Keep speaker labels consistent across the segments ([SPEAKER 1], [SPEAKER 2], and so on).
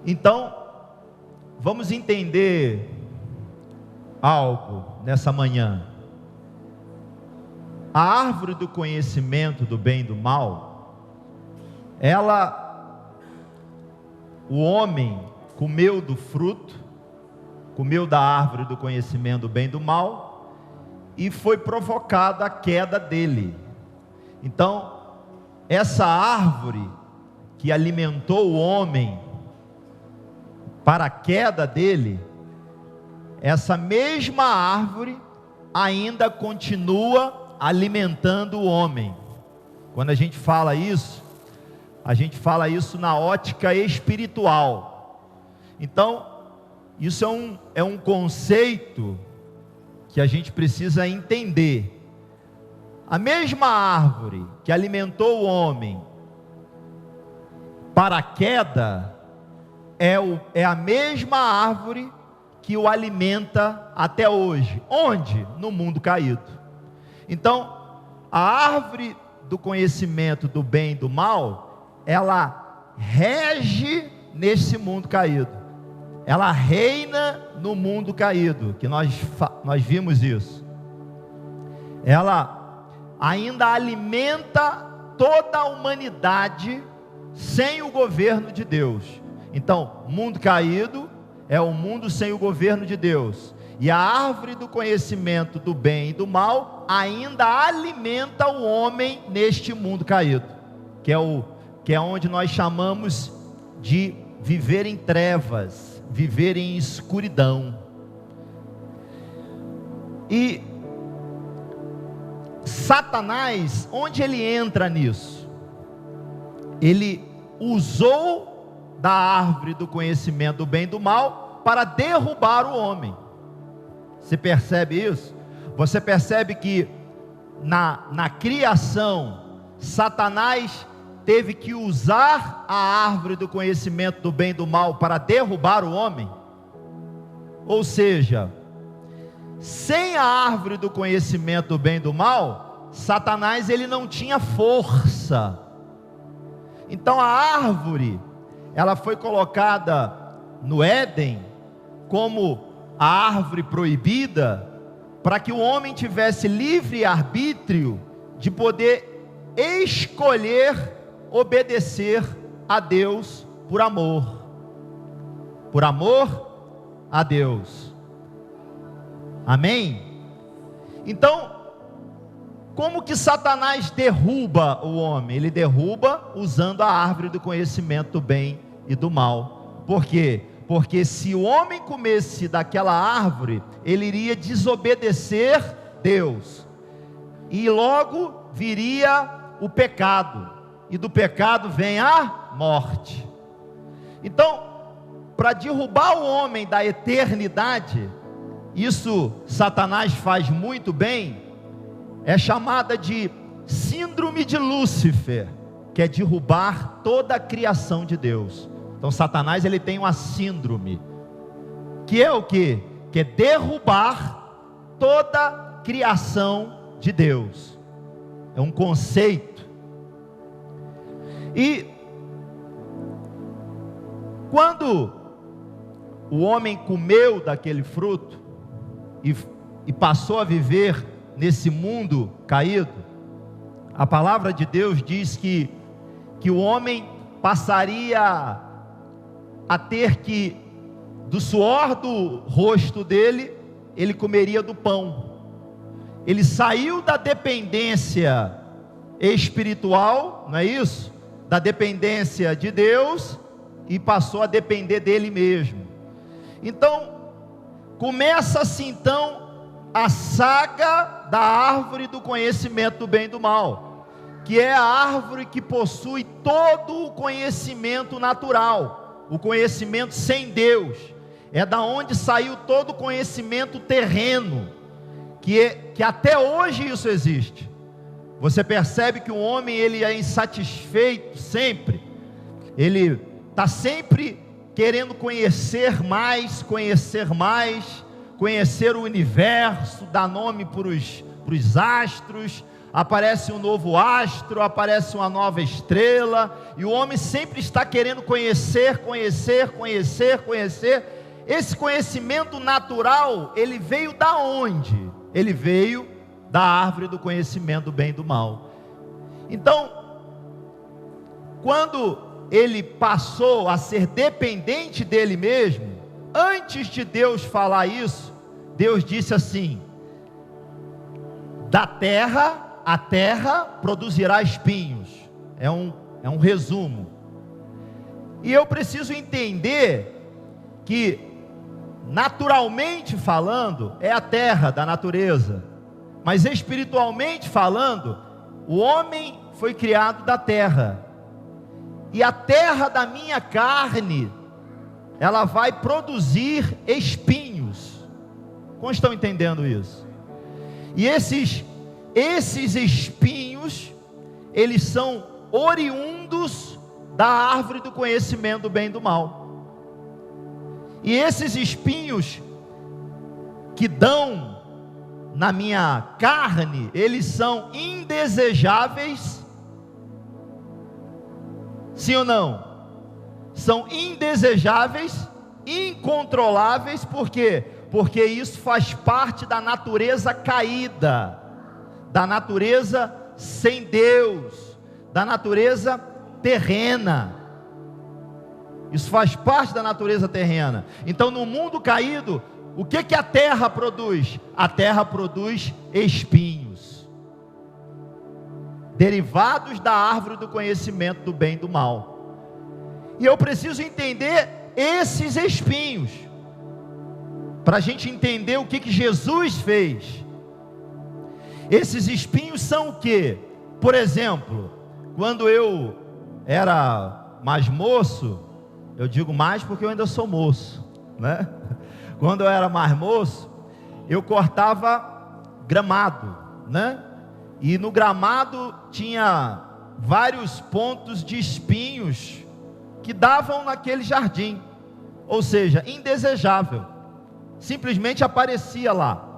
[SPEAKER 1] Então, vamos entender algo nessa manhã. A árvore do conhecimento do bem e do mal, o homem comeu do fruto, comeu da árvore do conhecimento do bem e do mal, e foi provocada a queda dele. Então, essa árvore que alimentou o homem para a queda dele, essa mesma árvore ainda continua alimentando o homem. Quando a gente fala isso na ótica espiritual. Então, isso é um conceito que a gente precisa entender. A mesma árvore que alimentou o homem para a queda, é a mesma árvore que o alimenta até hoje. Onde? No mundo caído. Então, a árvore do conhecimento do bem e do mal, ela rege nesse mundo caído. Ela reina no mundo caído, que nós vimos isso. Ela ainda alimenta toda a humanidade sem o governo de Deus. Então, mundo caído é o mundo sem o governo de Deus. E a árvore do conhecimento do bem e do mal ainda alimenta o homem neste mundo caído, que é onde nós chamamos de viver em trevas, viver em escuridão. E Satanás, onde ele entra nisso? Ele usou da árvore do conhecimento do bem e do mal para derrubar o homem. Você percebe isso? Você percebe que na criação, Satanás teve que usar a árvore do conhecimento do bem e do mal para derrubar o homem? Ou seja, sem a árvore do conhecimento do bem e do mal, Satanás ele não tinha força. Então a árvore, ela foi colocada no Éden como a árvore proibida, para que o homem tivesse livre arbítrio de poder escolher obedecer a Deus por amor a Deus. Amém? Então, como que Satanás derruba o homem? Ele derruba usando a árvore do conhecimento do bem e do mal. Por quê? Porque se o homem comesse daquela árvore, ele iria desobedecer Deus, e logo viria o pecado, e do pecado vem a morte. Então, para derrubar o homem da eternidade, isso Satanás faz muito bem, é chamada de síndrome de Lúcifer, que é derrubar toda a criação de Deus. Então Satanás ele tem uma síndrome, que é o quê? Que é derrubar toda a criação de Deus. É um conceito. E quando o homem comeu daquele fruto e passou a viver nesse mundo caído, a palavra de Deus diz que o homem passaria a ter que, do suor do rosto dele, ele comeria do pão. Ele saiu da dependência espiritual, não é isso? Da dependência de Deus, e passou a depender dele mesmo. Então, começa-se então a saga da árvore do conhecimento do bem e do mal, que é a árvore que possui todo o conhecimento natural, o conhecimento sem Deus. É da onde saiu todo o conhecimento terreno, que até hoje isso existe. Você percebe que o homem ele é insatisfeito sempre, ele está sempre querendo conhecer mais, conhecer o universo, dar nome para os astros, aparece um novo astro, aparece uma nova estrela, e o homem sempre está querendo conhecer. Esse conhecimento natural, ele veio da onde? Ele veio da árvore do conhecimento do bem e do mal. Então, quando ele passou a ser dependente dele mesmo, antes de Deus falar isso, Deus disse assim: da terra, a terra produzirá espinhos. É um resumo. E eu preciso entender que, naturalmente falando, é a terra da natureza, mas espiritualmente falando, o homem foi criado da terra, e a terra da minha carne, ela vai produzir espinhos. Como estão entendendo isso? E esses espinhos, eles são oriundos da árvore do conhecimento do bem e do mal. E esses espinhos que dão na minha carne, eles são indesejáveis. Sim ou não? São indesejáveis, incontroláveis. Por quê? Porque isso faz parte da natureza caída, da natureza sem Deus, da natureza terrena. Isso faz parte da natureza terrena. Então, no mundo caído, o que a terra produz? A terra produz espinhos, derivados da árvore do conhecimento do bem e do mal. E eu preciso entender esses espinhos, para a gente entender o que Jesus fez. Esses espinhos são o quê? Por exemplo, quando eu era mais moço, eu digo mais porque eu ainda sou moço, né? Quando eu era mais moço, eu cortava gramado, né? E no gramado tinha vários pontos de espinhos que davam naquele jardim, ou seja, indesejável, simplesmente aparecia lá.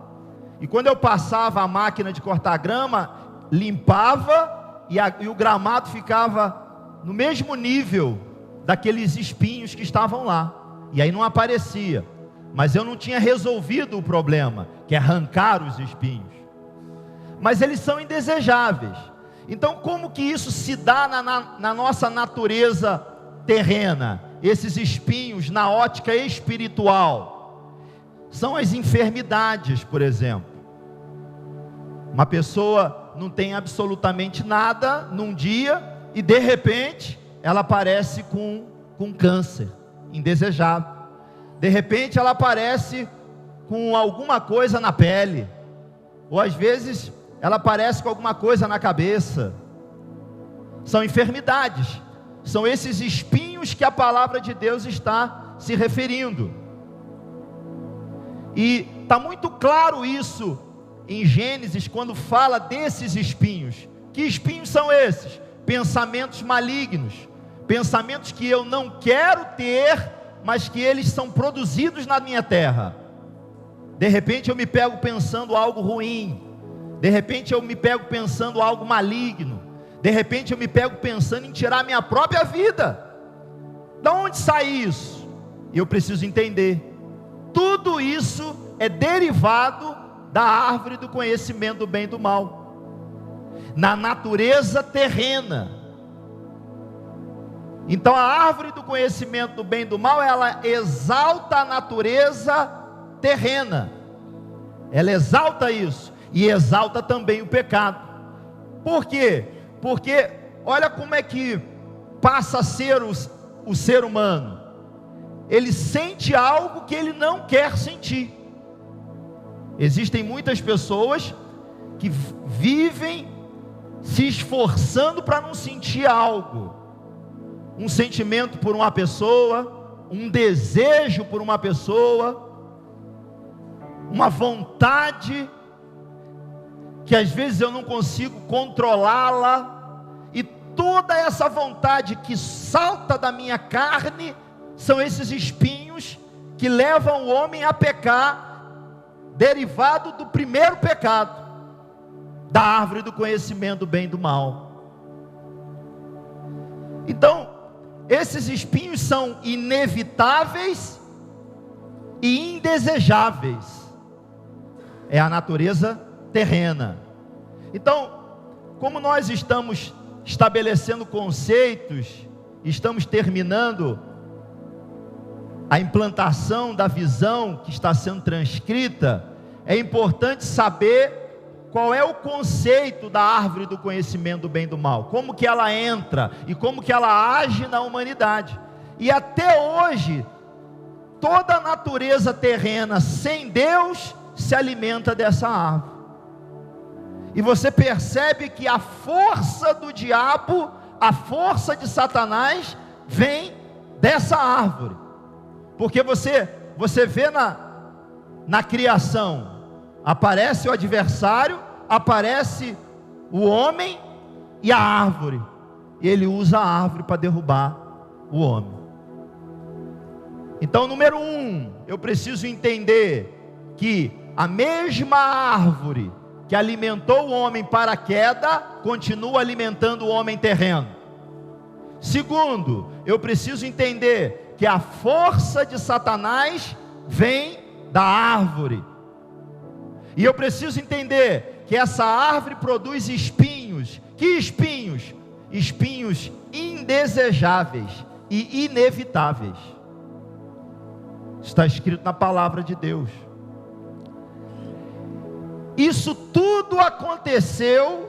[SPEAKER 1] E quando eu passava a máquina de cortar grama, limpava, e o gramado ficava no mesmo nível daqueles espinhos que estavam lá, e aí não aparecia. Mas eu não tinha resolvido o problema, que é arrancar os espinhos. Mas eles são indesejáveis. Então, como que isso se dá na nossa natureza terrena? Esses espinhos na ótica espiritual são as enfermidades, por exemplo. Uma pessoa não tem absolutamente nada num dia, e de repente ela aparece com câncer indesejável. De repente ela aparece com alguma coisa na pele, ou às vezes ela aparece com alguma coisa na cabeça. São enfermidades, são esses espinhos que a palavra de Deus está se referindo. E está muito claro isso em Gênesis, quando fala desses espinhos. Que espinhos são esses? Pensamentos malignos, pensamentos que eu não quero ter, mas que eles são produzidos na minha terra. De repente eu me pego pensando algo ruim, de repente eu me pego pensando algo maligno, de repente eu me pego pensando em tirar a minha própria vida. De onde sai isso? Eu preciso entender. Tudo isso é derivado da árvore do conhecimento do bem e do mal, na natureza terrena. Então a árvore do conhecimento do bem e do mal, ela exalta a natureza terrena, ela exalta isso, e exalta também o pecado. Por quê? Porque olha como é que passa a ser o ser humano. Ele sente algo que ele não quer sentir. Existem muitas pessoas que vivem se esforçando para não sentir algo, um sentimento por uma pessoa, um desejo por uma pessoa, uma vontade que às vezes eu não consigo controlá-la, e toda essa vontade que salta da minha carne são esses espinhos que levam o homem a pecar, derivado do primeiro pecado, da árvore do conhecimento do bem e do mal. Então, esses espinhos são inevitáveis e indesejáveis. É a natureza terrena. Então, como nós estamos estabelecendo conceitos, estamos terminando a implantação da visão que está sendo transcrita, é importante saber qual é o conceito da árvore do conhecimento do bem e do mal, como que ela entra e como que ela age na humanidade. E até hoje, toda a natureza terrena sem Deus se alimenta dessa árvore. E você percebe que a força do diabo, a força de Satanás, vem dessa árvore. Porque você vê na criação, aparece o adversário, aparece o homem e a árvore. E ele usa a árvore para derrubar o homem. Então, número 1, eu preciso entender que a mesma árvore que alimentou o homem para a queda, continua alimentando o homem terreno. Segundo, eu preciso entender que a força de Satanás vem da árvore. E eu preciso entender que essa árvore produz espinhos. Que espinhos? Espinhos indesejáveis e inevitáveis. Está escrito na palavra de Deus. Isso tudo aconteceu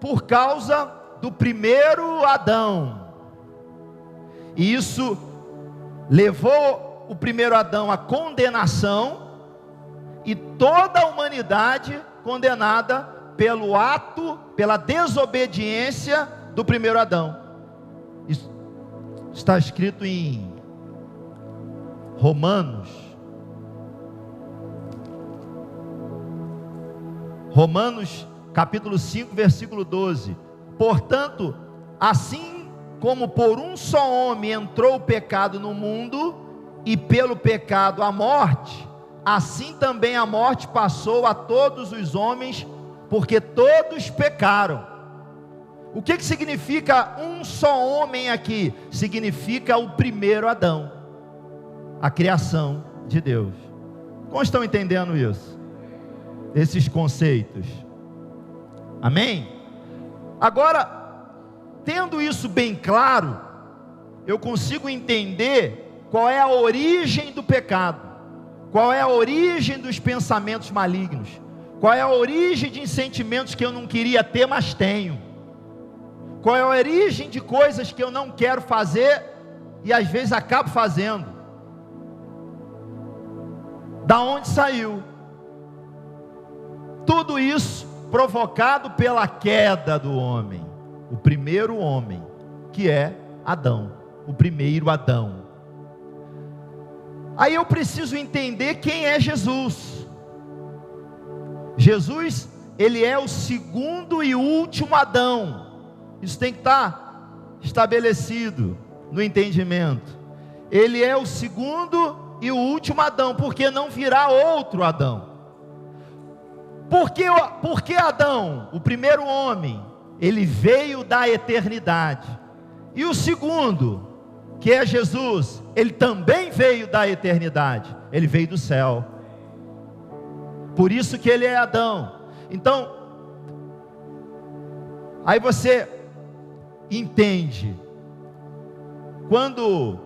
[SPEAKER 1] por causa do primeiro Adão. E isso levou o primeiro Adão à condenação, e toda a humanidade condenada pelo ato, pela desobediência do primeiro Adão. Isso está escrito em Romanos capítulo 5, versículo 12. Portanto, assim como por um só homem entrou o pecado no mundo, e pelo pecado a morte, assim também a morte passou a todos os homens, porque todos pecaram. O que significa um só homem aqui? Significa o primeiro Adão, a criação de Deus. Como estão entendendo isso? Esses conceitos. Amém? Agora, tendo isso bem claro, eu consigo entender qual é a origem do pecado, qual é a origem dos pensamentos malignos, qual é a origem de sentimentos que eu não queria ter, mas tenho, qual é a origem de coisas que eu não quero fazer e às vezes acabo fazendo. Da onde saiu? Tudo isso provocado pela queda do homem, o primeiro homem, que é Adão, o primeiro Adão. Aí eu preciso entender quem é Jesus. Jesus, ele é o segundo e último Adão. Isso tem que estar estabelecido no entendimento. Ele é o segundo e o último Adão, porque não virá outro Adão. Porque Adão, o primeiro homem, ele veio da eternidade. E o segundo, que é Jesus, ele também veio da eternidade. Ele veio do céu. Por isso que ele é Adão. Então, aí você entende. Quando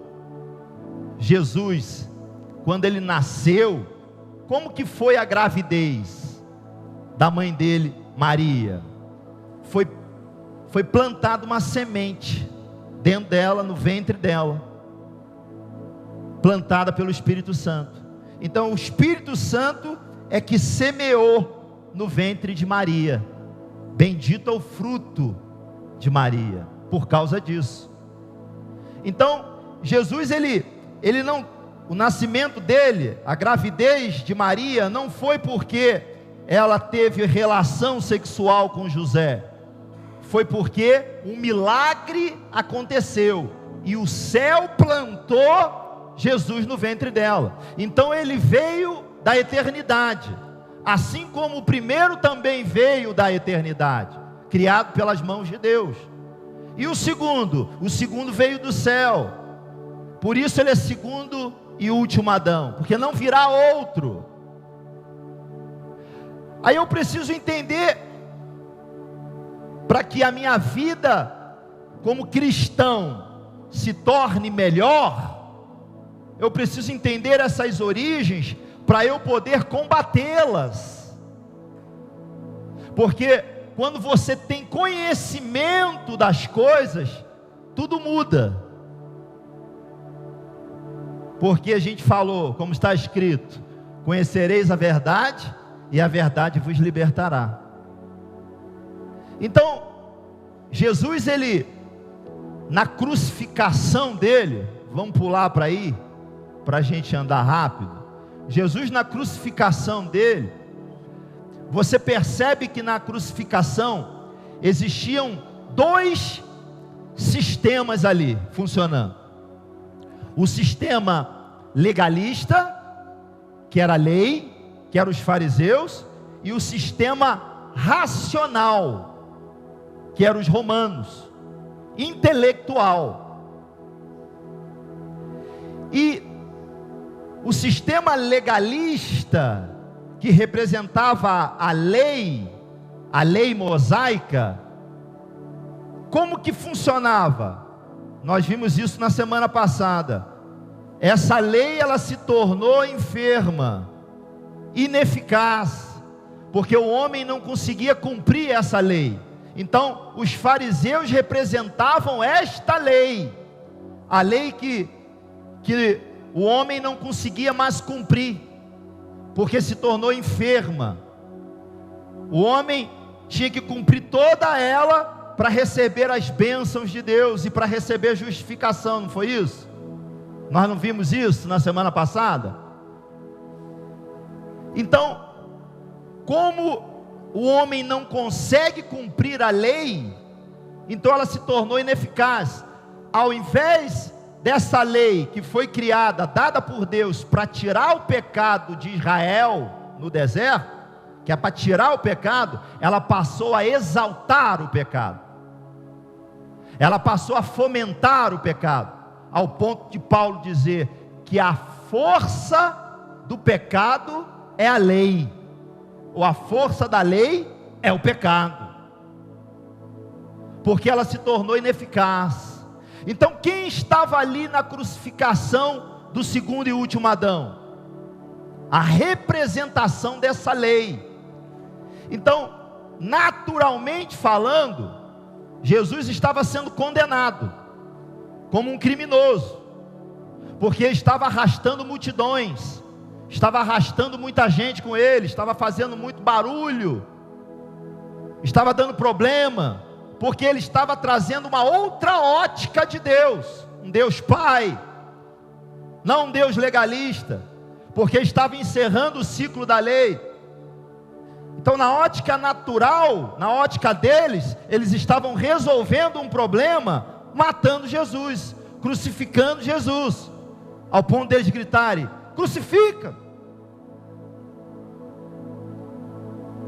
[SPEAKER 1] Jesus, quando ele nasceu, como que foi a gravidez da mãe dele, Maria? Foi plantada uma semente dentro dela, no ventre dela, plantada pelo Espírito Santo. Então o Espírito Santo é que semeou no ventre de Maria. Bendito é o fruto de Maria, por causa disso. Então Jesus, ele não, o nascimento dele, a gravidez de Maria, não foi porque ela teve relação sexual com José, foi porque um milagre aconteceu, e o céu plantou Jesus no ventre dela. Então ele veio da eternidade, assim como o primeiro também veio da eternidade, criado pelas mãos de Deus. E o segundo veio do céu, por isso ele é segundo e último Adão, porque não virá outro. Aí eu preciso entender, para que a minha vida como cristão se torne melhor, eu preciso entender essas origens, para eu poder combatê-las. Porque quando você tem conhecimento das coisas, tudo muda. Porque a gente falou, como está escrito: conhecereis a verdade, e a verdade vos libertará. Então, Jesus, ele, na crucificação dele, vamos pular para aí, para a gente andar rápido. Jesus, na crucificação dele, você percebe que na crucificação existiam dois sistemas ali funcionando: o sistema legalista, que era a lei, que eram os fariseus, e o sistema racional, que eram os romanos, intelectual. E o sistema legalista, que representava a lei mosaica, como que funcionava? Nós vimos isso na semana passada. Essa lei, ela se tornou enferma, ineficaz, porque o homem não conseguia cumprir essa lei. Então os fariseus representavam esta lei, a lei que o homem não conseguia mais cumprir, porque se tornou enferma. O homem tinha que cumprir toda ela para receber as bênçãos de Deus e para receber justificação, não foi isso? Nós não vimos isso na semana passada? Então, como o homem não consegue cumprir a lei, então ela se tornou ineficaz. Ao invés dessa lei que foi criada, dada por Deus para tirar o pecado de Israel no deserto, que é para tirar o pecado, ela passou a exaltar o pecado, ela passou a fomentar o pecado, ao ponto de Paulo dizer que a força do pecado é a lei, ou a força da lei é o pecado, porque ela se tornou ineficaz. Então quem estava ali na crucificação do segundo e último Adão? A representação dessa lei. Então, naturalmente falando, Jesus estava sendo condenado como um criminoso, porque estava arrastando multidões, estava arrastando muita gente com ele, estava fazendo muito barulho, estava dando problema, porque ele estava trazendo uma outra ótica de Deus, um Deus Pai, não um Deus legalista, porque estava encerrando o ciclo da lei. Então, na ótica natural, na ótica deles, eles estavam resolvendo um problema, matando Jesus, crucificando Jesus, ao ponto deles gritarem: crucifica!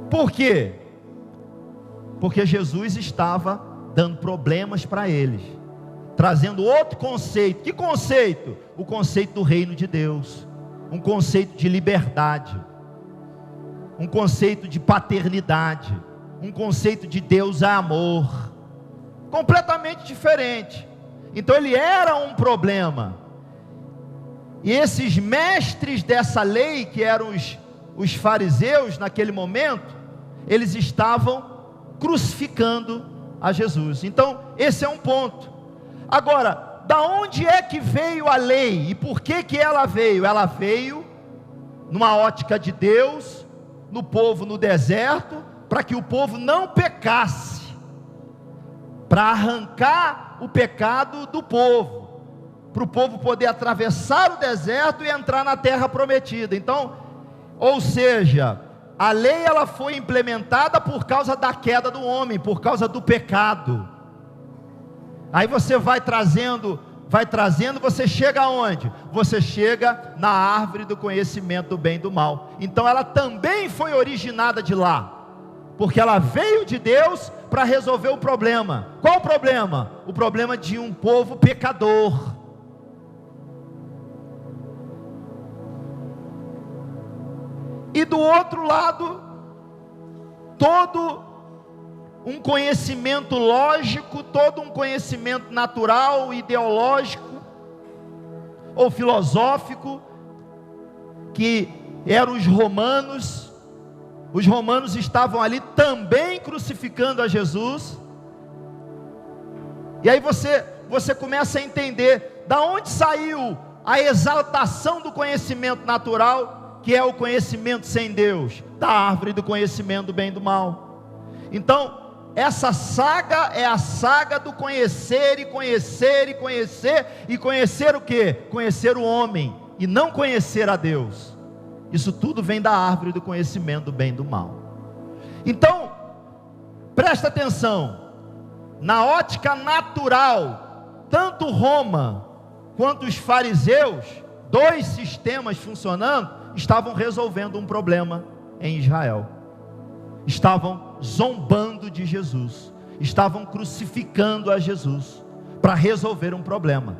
[SPEAKER 1] Por quê? Porque Jesus estava dando problemas para eles, trazendo outro conceito. Que conceito? O conceito do reino de Deus, um conceito de liberdade, um conceito de paternidade, um conceito de Deus é amor, completamente diferente. Então ele era um problema, e esses mestres dessa lei, que eram os fariseus naquele momento, eles estavam crucificando a Jesus. Então esse é um ponto. Agora, da onde é que veio a lei, e por que ela veio? Ela veio numa ótica de Deus, no povo no deserto, para que o povo não pecasse, para arrancar o pecado do povo, para o povo poder atravessar o deserto e entrar na terra prometida. Então, ou seja, a lei ela foi implementada por causa da queda do homem, por causa do pecado. Aí você vai trazendo vai trazendo, você chega aonde? Você chega na árvore do conhecimento do bem e do mal. Então ela também foi originada de lá, porque ela veio de Deus para resolver o problema. Qual o problema? O problema de um povo pecador. E do outro lado, todo um conhecimento lógico, todo um conhecimento natural, ideológico ou filosófico, que eram os romanos. Os romanos estavam ali também crucificando a Jesus. E aí você começa a entender da onde saiu a exaltação do conhecimento natural, que é o conhecimento sem Deus, da árvore do conhecimento do bem e do mal. Então, essa saga é a saga do conhecer e conhecer e conhecer, e conhecer o quê? Conhecer o homem, e não conhecer a Deus. Isso tudo vem da árvore do conhecimento do bem e do mal. Então, presta atenção, na ótica natural, tanto Roma quanto os fariseus, dois sistemas funcionando, estavam resolvendo um problema em Israel. Estavam zombando de Jesus, estavam crucificando a Jesus para resolver um problema.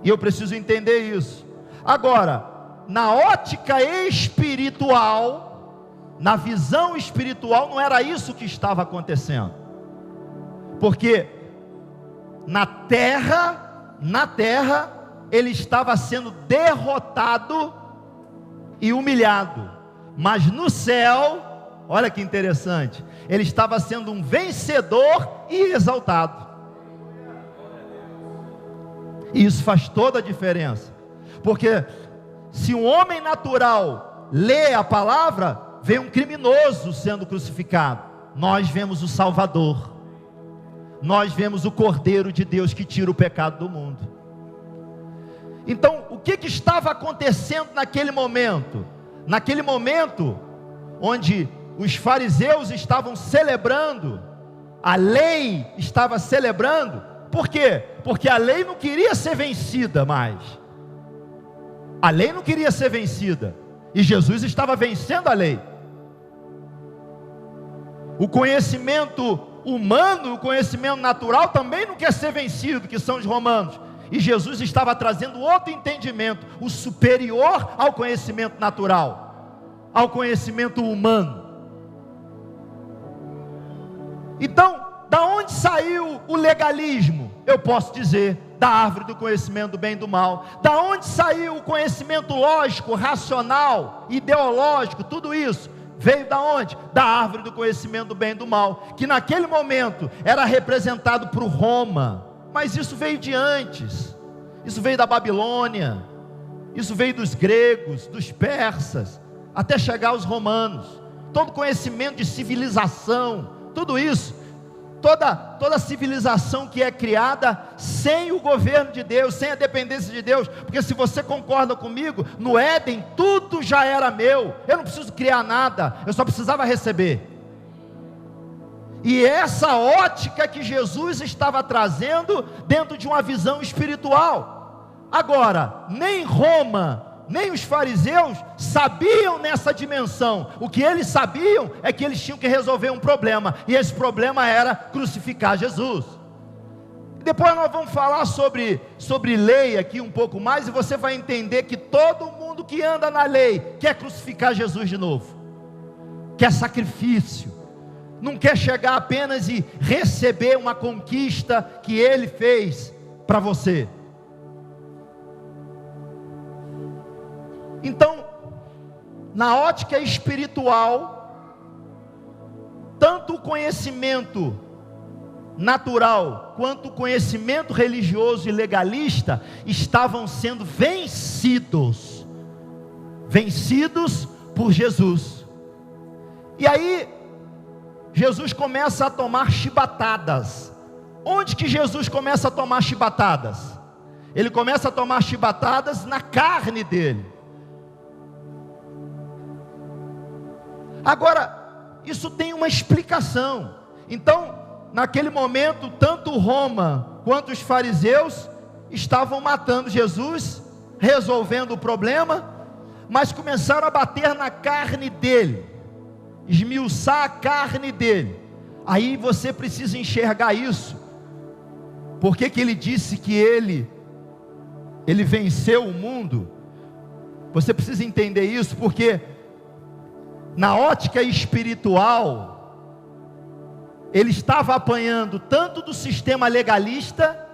[SPEAKER 1] E eu preciso entender isso. Agora, na ótica espiritual, na visão espiritual, não era isso que estava acontecendo. Porque na terra, ele estava sendo derrotado e humilhado, mas no céu, olha que interessante, ele estava sendo um vencedor e exaltado. E isso faz toda a diferença, porque se um homem natural lê a palavra, vê um criminoso sendo crucificado, nós vemos o Salvador, nós vemos o Cordeiro de Deus que tira o pecado do mundo. Então, o que estava acontecendo naquele momento? Naquele momento, onde os fariseus estavam celebrando, a lei estava celebrando, por quê? Porque a lei não queria ser vencida mais, a lei não queria ser vencida, e Jesus estava vencendo a lei. O conhecimento humano, o conhecimento natural também não quer ser vencido, que são os romanos, e Jesus estava trazendo outro entendimento, o superior ao conhecimento natural, ao conhecimento humano. Então, da onde saiu o legalismo? Eu posso dizer, da árvore do conhecimento do bem e do mal. Da onde saiu o conhecimento lógico, racional, ideológico, tudo isso? Veio da onde? Da árvore do conhecimento do bem e do mal, que naquele momento era representado por Roma. Mas isso veio de antes, isso veio da Babilônia, isso veio dos gregos, dos persas, até chegar aos romanos. Todo conhecimento de civilização, tudo isso, toda civilização que é criada sem o governo de Deus, sem a dependência de Deus, porque se você concorda comigo, no Éden tudo já era meu, eu não preciso criar nada, eu só precisava receber. E essa ótica que Jesus estava trazendo dentro de uma visão espiritual. Agora, nem Roma, nem os fariseus sabiam nessa dimensão. O que eles sabiam é que eles tinham que resolver um problema, e esse problema era crucificar Jesus. Depois nós vamos falar sobre lei aqui um pouco mais, e você vai entender que todo mundo que anda na lei quer crucificar Jesus de novo, quer sacrifício, não quer chegar apenas e receber uma conquista que ele fez para você. Então, na ótica espiritual, tanto o conhecimento natural quanto o conhecimento religioso e legalista estavam sendo vencidos por Jesus. E aí Jesus começa a tomar chibatadas. Onde que Jesus começa a tomar chibatadas? Ele começa a tomar chibatadas na carne dele. Agora, isso tem uma explicação. Então, naquele momento, tanto Roma quanto os fariseus estavam matando Jesus, resolvendo o problema, mas começaram a bater na carne dele, esmiuçar a carne dele. Aí você precisa enxergar isso. Por que que ele disse que ele venceu o mundo? Você precisa entender isso, porque na ótica espiritual, ele estava apanhando tanto do sistema legalista,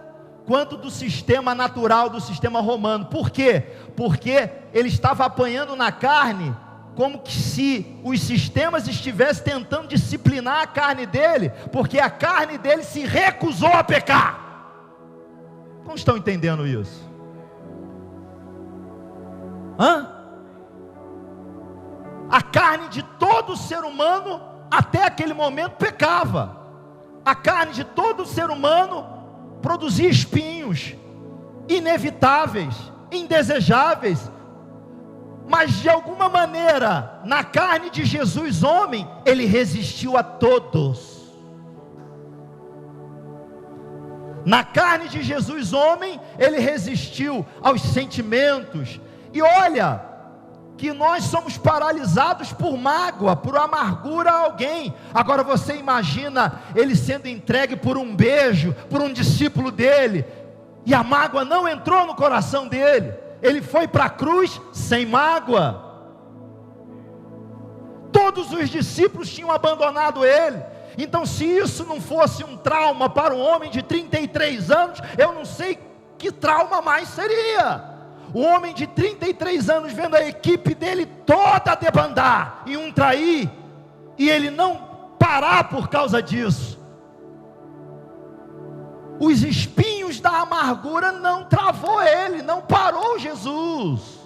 [SPEAKER 1] quanto do sistema natural, do sistema romano. Por quê? Porque ele estava apanhando na carne, como que se os sistemas estivessem tentando disciplinar a carne dele, porque a carne dele se recusou a pecar. Como estão entendendo isso? A carne de todo ser humano, até aquele momento, pecava. A carne de todo ser humano produzia espinhos, inevitáveis, indesejáveis. Mas de alguma maneira, na carne de Jesus homem, ele resistiu a todos. Na carne de Jesus homem, ele resistiu aos sentimentos. E olha, que nós somos paralisados por mágoa, por amargura a alguém. Agora você imagina ele sendo entregue por um beijo, por um discípulo dele, e a mágoa não entrou no coração dele. Ele foi para a cruz sem mágoa. Todos os discípulos tinham abandonado ele. Então, se isso não fosse um trauma para um homem de 33 anos, eu não sei que trauma mais seria. O homem de 33 anos vendo a equipe dele toda debandar e um trair, e ele não parar por causa disso. Os espinhos da amargura não travou ele, não parou Jesus.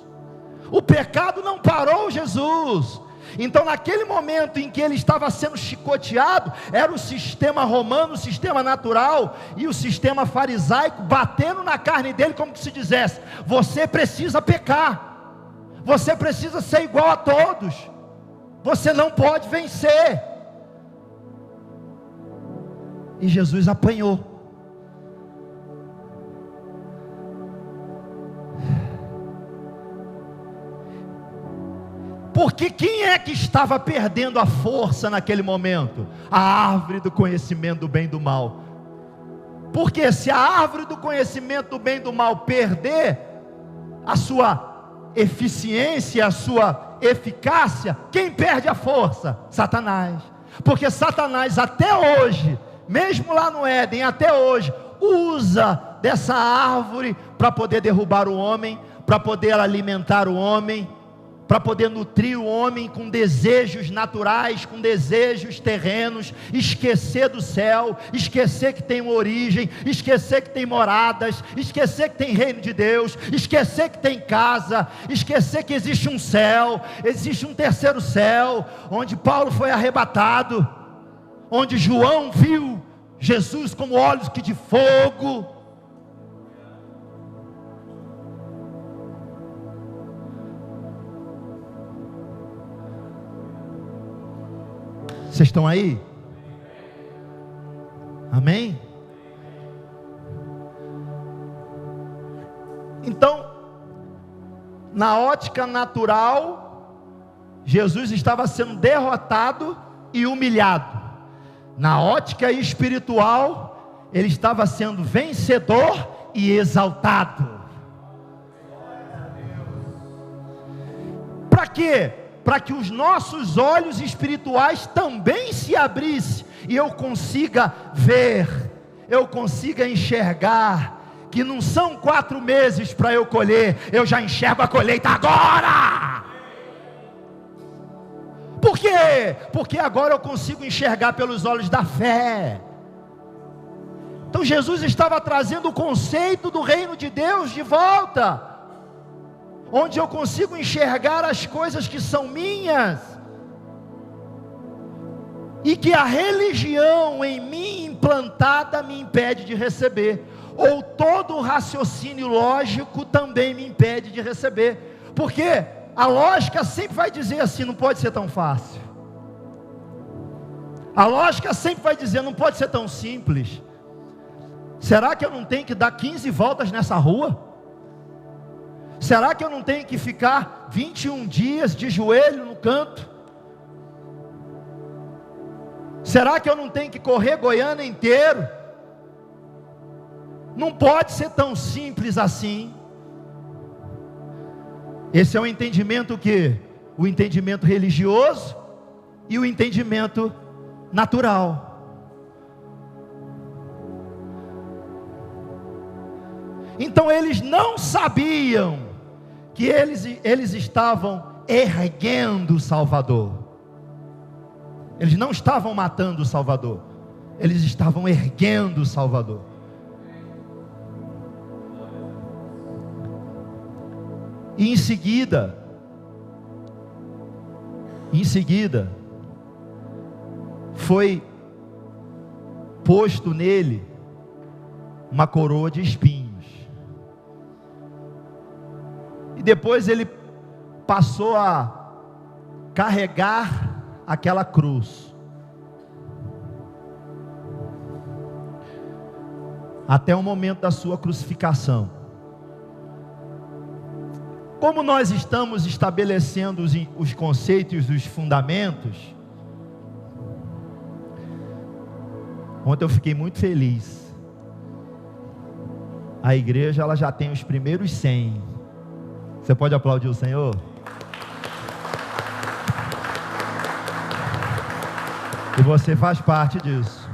[SPEAKER 1] O pecado não parou Jesus. Então, naquele momento em que ele estava sendo chicoteado, era o sistema romano, o sistema natural, e o sistema farisaico batendo na carne dele, como que se dissesse: você precisa pecar, você precisa ser igual a todos, você não pode vencer. E Jesus apanhou. Porque quem é que estava perdendo a força naquele momento? A árvore do conhecimento do bem e do mal. Porque se a árvore do conhecimento do bem e do mal perder a sua eficiência, a sua eficácia, quem perde a força? Satanás. Porque Satanás até hoje, mesmo lá no Éden, até hoje, usa dessa árvore para poder derrubar o homem, para poder alimentar o homem, para poder nutrir o homem com desejos naturais, com desejos terrenos, esquecer do céu, esquecer que tem uma origem, esquecer que tem moradas, esquecer que tem reino de Deus, esquecer que tem casa, esquecer que existe um céu, existe um terceiro céu, onde Paulo foi arrebatado, onde João viu Jesus como olhos que de fogo. Vocês estão aí? Amém? Então, na ótica natural, Jesus estava sendo derrotado e humilhado. Na ótica espiritual, ele estava sendo vencedor e exaltado. Para quê? Para que os nossos olhos espirituais também se abrissem, e eu consiga ver, eu consiga enxergar, que não são 4 meses para eu colher, eu já enxergo a colheita agora. Por quê? Porque agora eu consigo enxergar pelos olhos da fé. Então Jesus estava trazendo o conceito do reino de Deus de volta, onde eu consigo enxergar as coisas que são minhas, e que a religião em mim implantada me impede de receber, ou todo o raciocínio lógico também me impede de receber, porque a lógica sempre vai dizer assim: não pode ser tão fácil. A lógica sempre vai dizer: não pode ser tão simples. Será que eu não tenho que dar 15 voltas nessa rua? Será que eu não tenho que ficar 21 dias de joelho no canto? Será que eu não tenho que correr Goiânia inteiro? Não pode ser tão simples assim. Esse é o entendimento o entendimento religioso e o entendimento natural. Então eles não sabiam que eles estavam erguendo o Salvador. Eles não estavam matando o Salvador, eles estavam erguendo o Salvador. E em seguida, foi posto nele uma coroa de espinhos. E depois ele passou a carregar aquela cruz, até o momento da sua crucificação. Como nós estamos estabelecendo os conceitos, os fundamentos, ontem eu fiquei muito feliz. A igreja ela já tem os primeiros 100. Você pode aplaudir o Senhor? E você faz parte disso.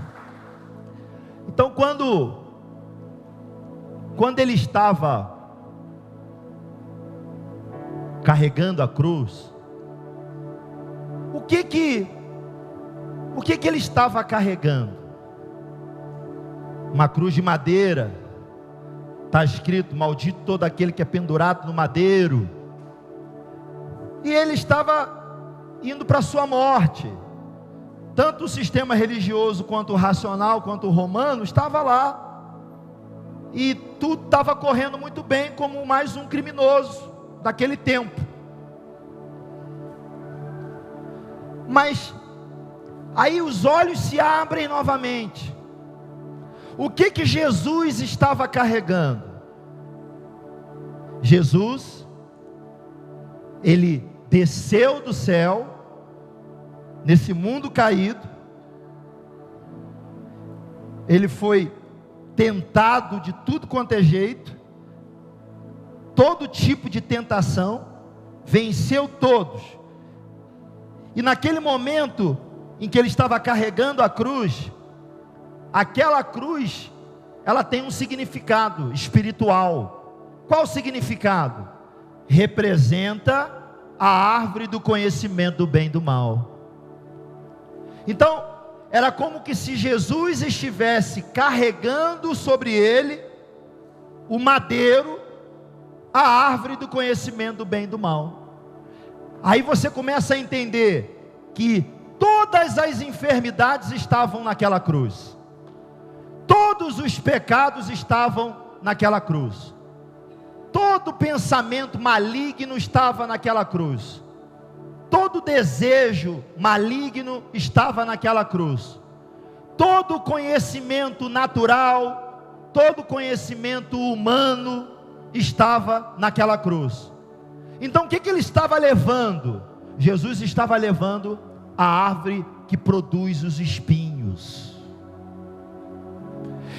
[SPEAKER 1] Então quando ele estava carregando a cruz, o que ele estava carregando? Uma cruz de madeira. Está escrito: maldito todo aquele que é pendurado no madeiro. E ele estava indo para a sua morte. Tanto o sistema religioso quanto o racional, quanto o romano, estava lá. E tudo estava correndo muito bem, como mais um criminoso daquele tempo. Mas aí os olhos se abrem novamente. O que Jesus estava carregando? Jesus, ele desceu do céu, nesse mundo caído, ele foi tentado de tudo quanto é jeito, todo tipo de tentação, venceu todos. E naquele momento em que ele estava carregando a cruz, aquela cruz, ela tem um significado espiritual. Qual o significado? Representa a árvore do conhecimento do bem e do mal. Então, era como que se Jesus estivesse carregando sobre ele o madeiro, a árvore do conhecimento do bem e do mal. Aí você começa a entender que todas as enfermidades estavam naquela cruz. Todos os pecados estavam naquela cruz. Todo pensamento maligno estava naquela cruz. Todo desejo maligno estava naquela cruz. Todo conhecimento natural, todo conhecimento humano estava naquela cruz. Então o que ele estava levando? Jesus estava levando a árvore que produz os espinhos.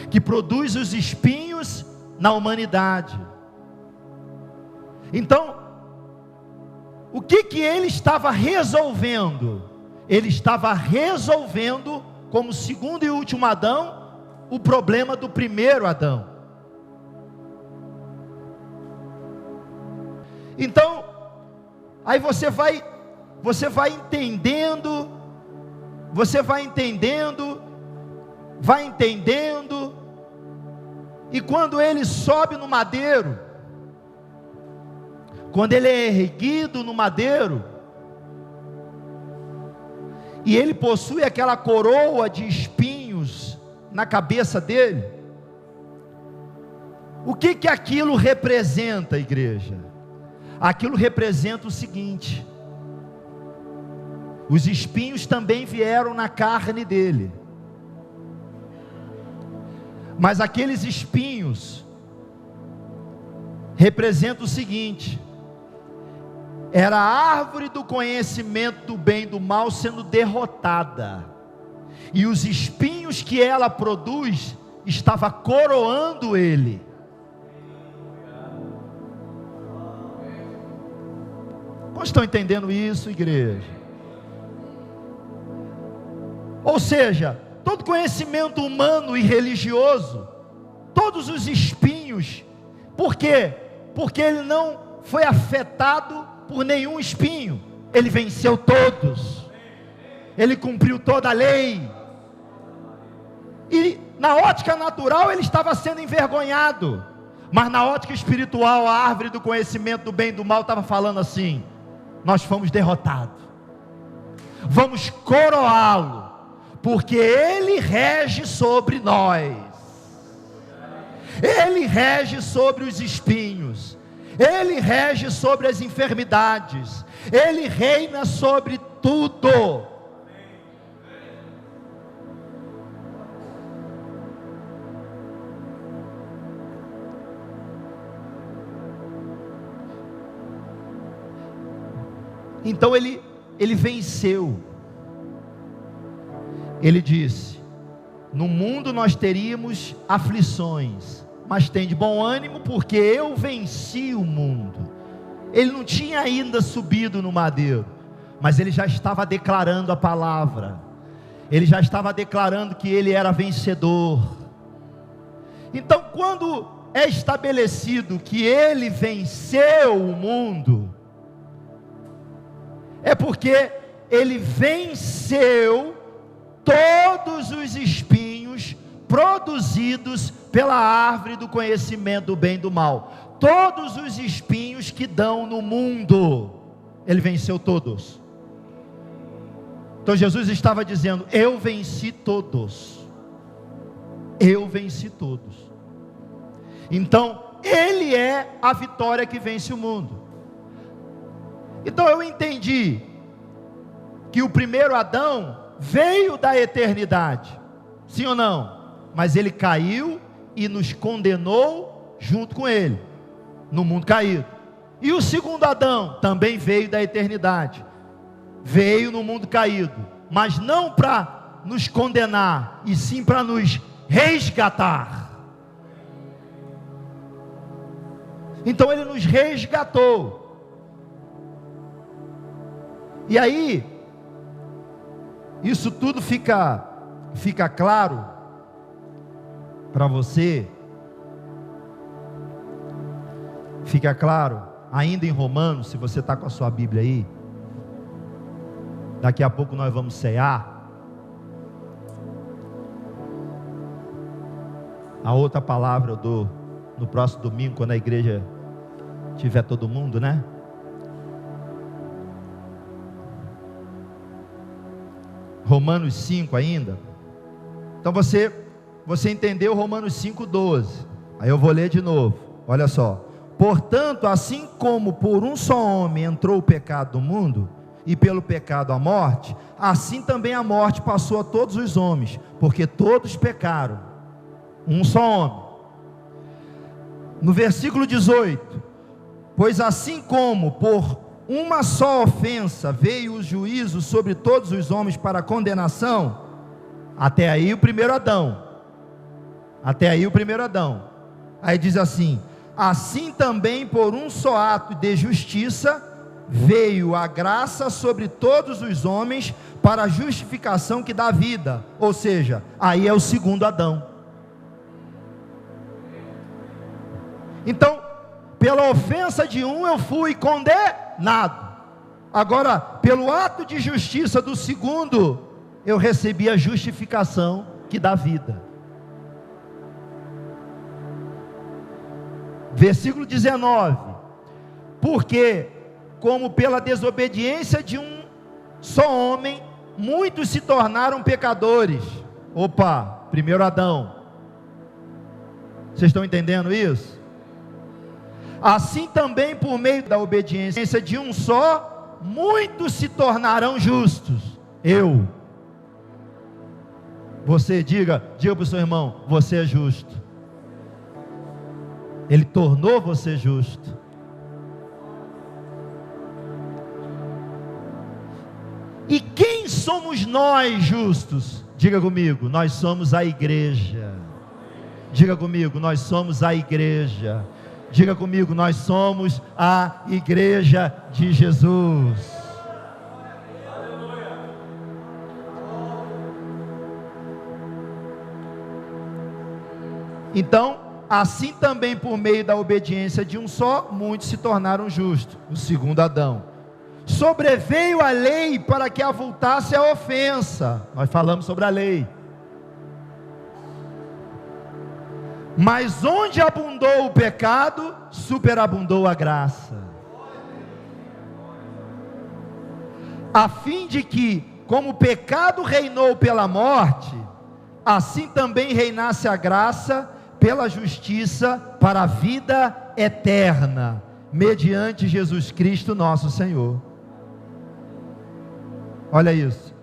[SPEAKER 1] Que produz os espinhos na humanidade. Então, o que ele estava resolvendo? Ele estava resolvendo, como segundo e último Adão, o problema do primeiro Adão. Então, aí você vai entendendo, e quando ele sobe no madeiro, quando ele é erguido no madeiro, e ele possui aquela coroa de espinhos na cabeça dele, o que aquilo representa, igreja? Aquilo representa o seguinte: os espinhos também vieram na carne dele. Mas aqueles espinhos representam o seguinte: era a árvore do conhecimento do bem e do mal sendo derrotada, e os espinhos que ela produz estava coroando ele. Vocês estão entendendo isso, igreja? Ou seja, todo conhecimento humano e religioso, todos os espinhos, por quê? Porque ele não foi afetado por nenhum espinho, ele venceu todos, ele cumpriu toda a lei, e na ótica natural ele estava sendo envergonhado, mas na ótica espiritual, a árvore do conhecimento do bem e do mal estava falando assim: nós fomos derrotados, vamos coroá-lo, porque ele rege sobre nós, ele rege sobre os espinhos, ele rege sobre as enfermidades, ele reina sobre tudo. Então ele venceu. Ele disse: no mundo nós teríamos aflições, mas tem de bom ânimo, porque eu venci o mundo. Ele não tinha ainda subido no madeiro, mas ele já estava declarando a palavra, ele já estava declarando que ele era vencedor. Então, quando é estabelecido que ele venceu o mundo, é porque ele venceu todos os espinhos produzidos pela árvore do conhecimento do bem e do mal. Todos os espinhos que dão no mundo, ele venceu todos. Então Jesus estava dizendo: eu venci todos, eu venci todos. Então ele é a vitória que vence o mundo. Então eu entendi que o primeiro Adão veio da eternidade, sim ou não? Mas ele caiu e nos condenou junto com ele, no mundo caído. E o segundo Adão também veio da eternidade, veio no mundo caído, mas não para nos condenar, e sim para nos resgatar. Então ele nos resgatou. E aí, isso tudo fica claro para você, fica claro ainda em Romanos, se você está com a sua Bíblia aí. Daqui a pouco nós vamos cear. A outra palavra eu dou no próximo domingo, quando a igreja tiver todo mundo, né? Romanos 5 ainda. Então você entendeu Romanos 5:12. Aí eu vou ler de novo. Olha só: portanto, assim como por um só homem entrou o pecado no mundo, e pelo pecado a morte, assim também a morte passou a todos os homens, porque todos pecaram. Um só homem. No versículo 18: pois assim como por uma só ofensa veio o juízo sobre todos os homens para condenação, até aí o primeiro Adão, aí diz assim: assim também por um só ato de justiça veio a graça sobre todos os homens para a justificação que dá vida. Ou seja, aí é o segundo Adão. Então, pela ofensa de um eu fui condenado, agora pelo ato de justiça do segundo eu recebi a justificação que dá vida. Versículo 19: porque como pela desobediência de um só homem muitos se tornaram pecadores. Opa, primeiro Adão. Vocês estão entendendo isso? Assim também por meio da obediência de um só, muitos se tornarão justos. Você diga para o seu irmão: você é justo. Ele tornou você justo. E quem somos nós justos? Diga comigo: nós somos a igreja. Diga comigo: nós somos a igreja. Diga comigo: nós somos a igreja de Jesus. Então, assim também por meio da obediência de um só, muitos se tornaram justos, o segundo Adão. Sobreveio a lei para que avultasse a ofensa. Nós falamos sobre a lei. Mas onde abundou o pecado, superabundou a graça. A fim de que, como o pecado reinou pela morte, assim também reinasse a graça pela justiça para a vida eterna, mediante Jesus Cristo nosso Senhor. Olha isso.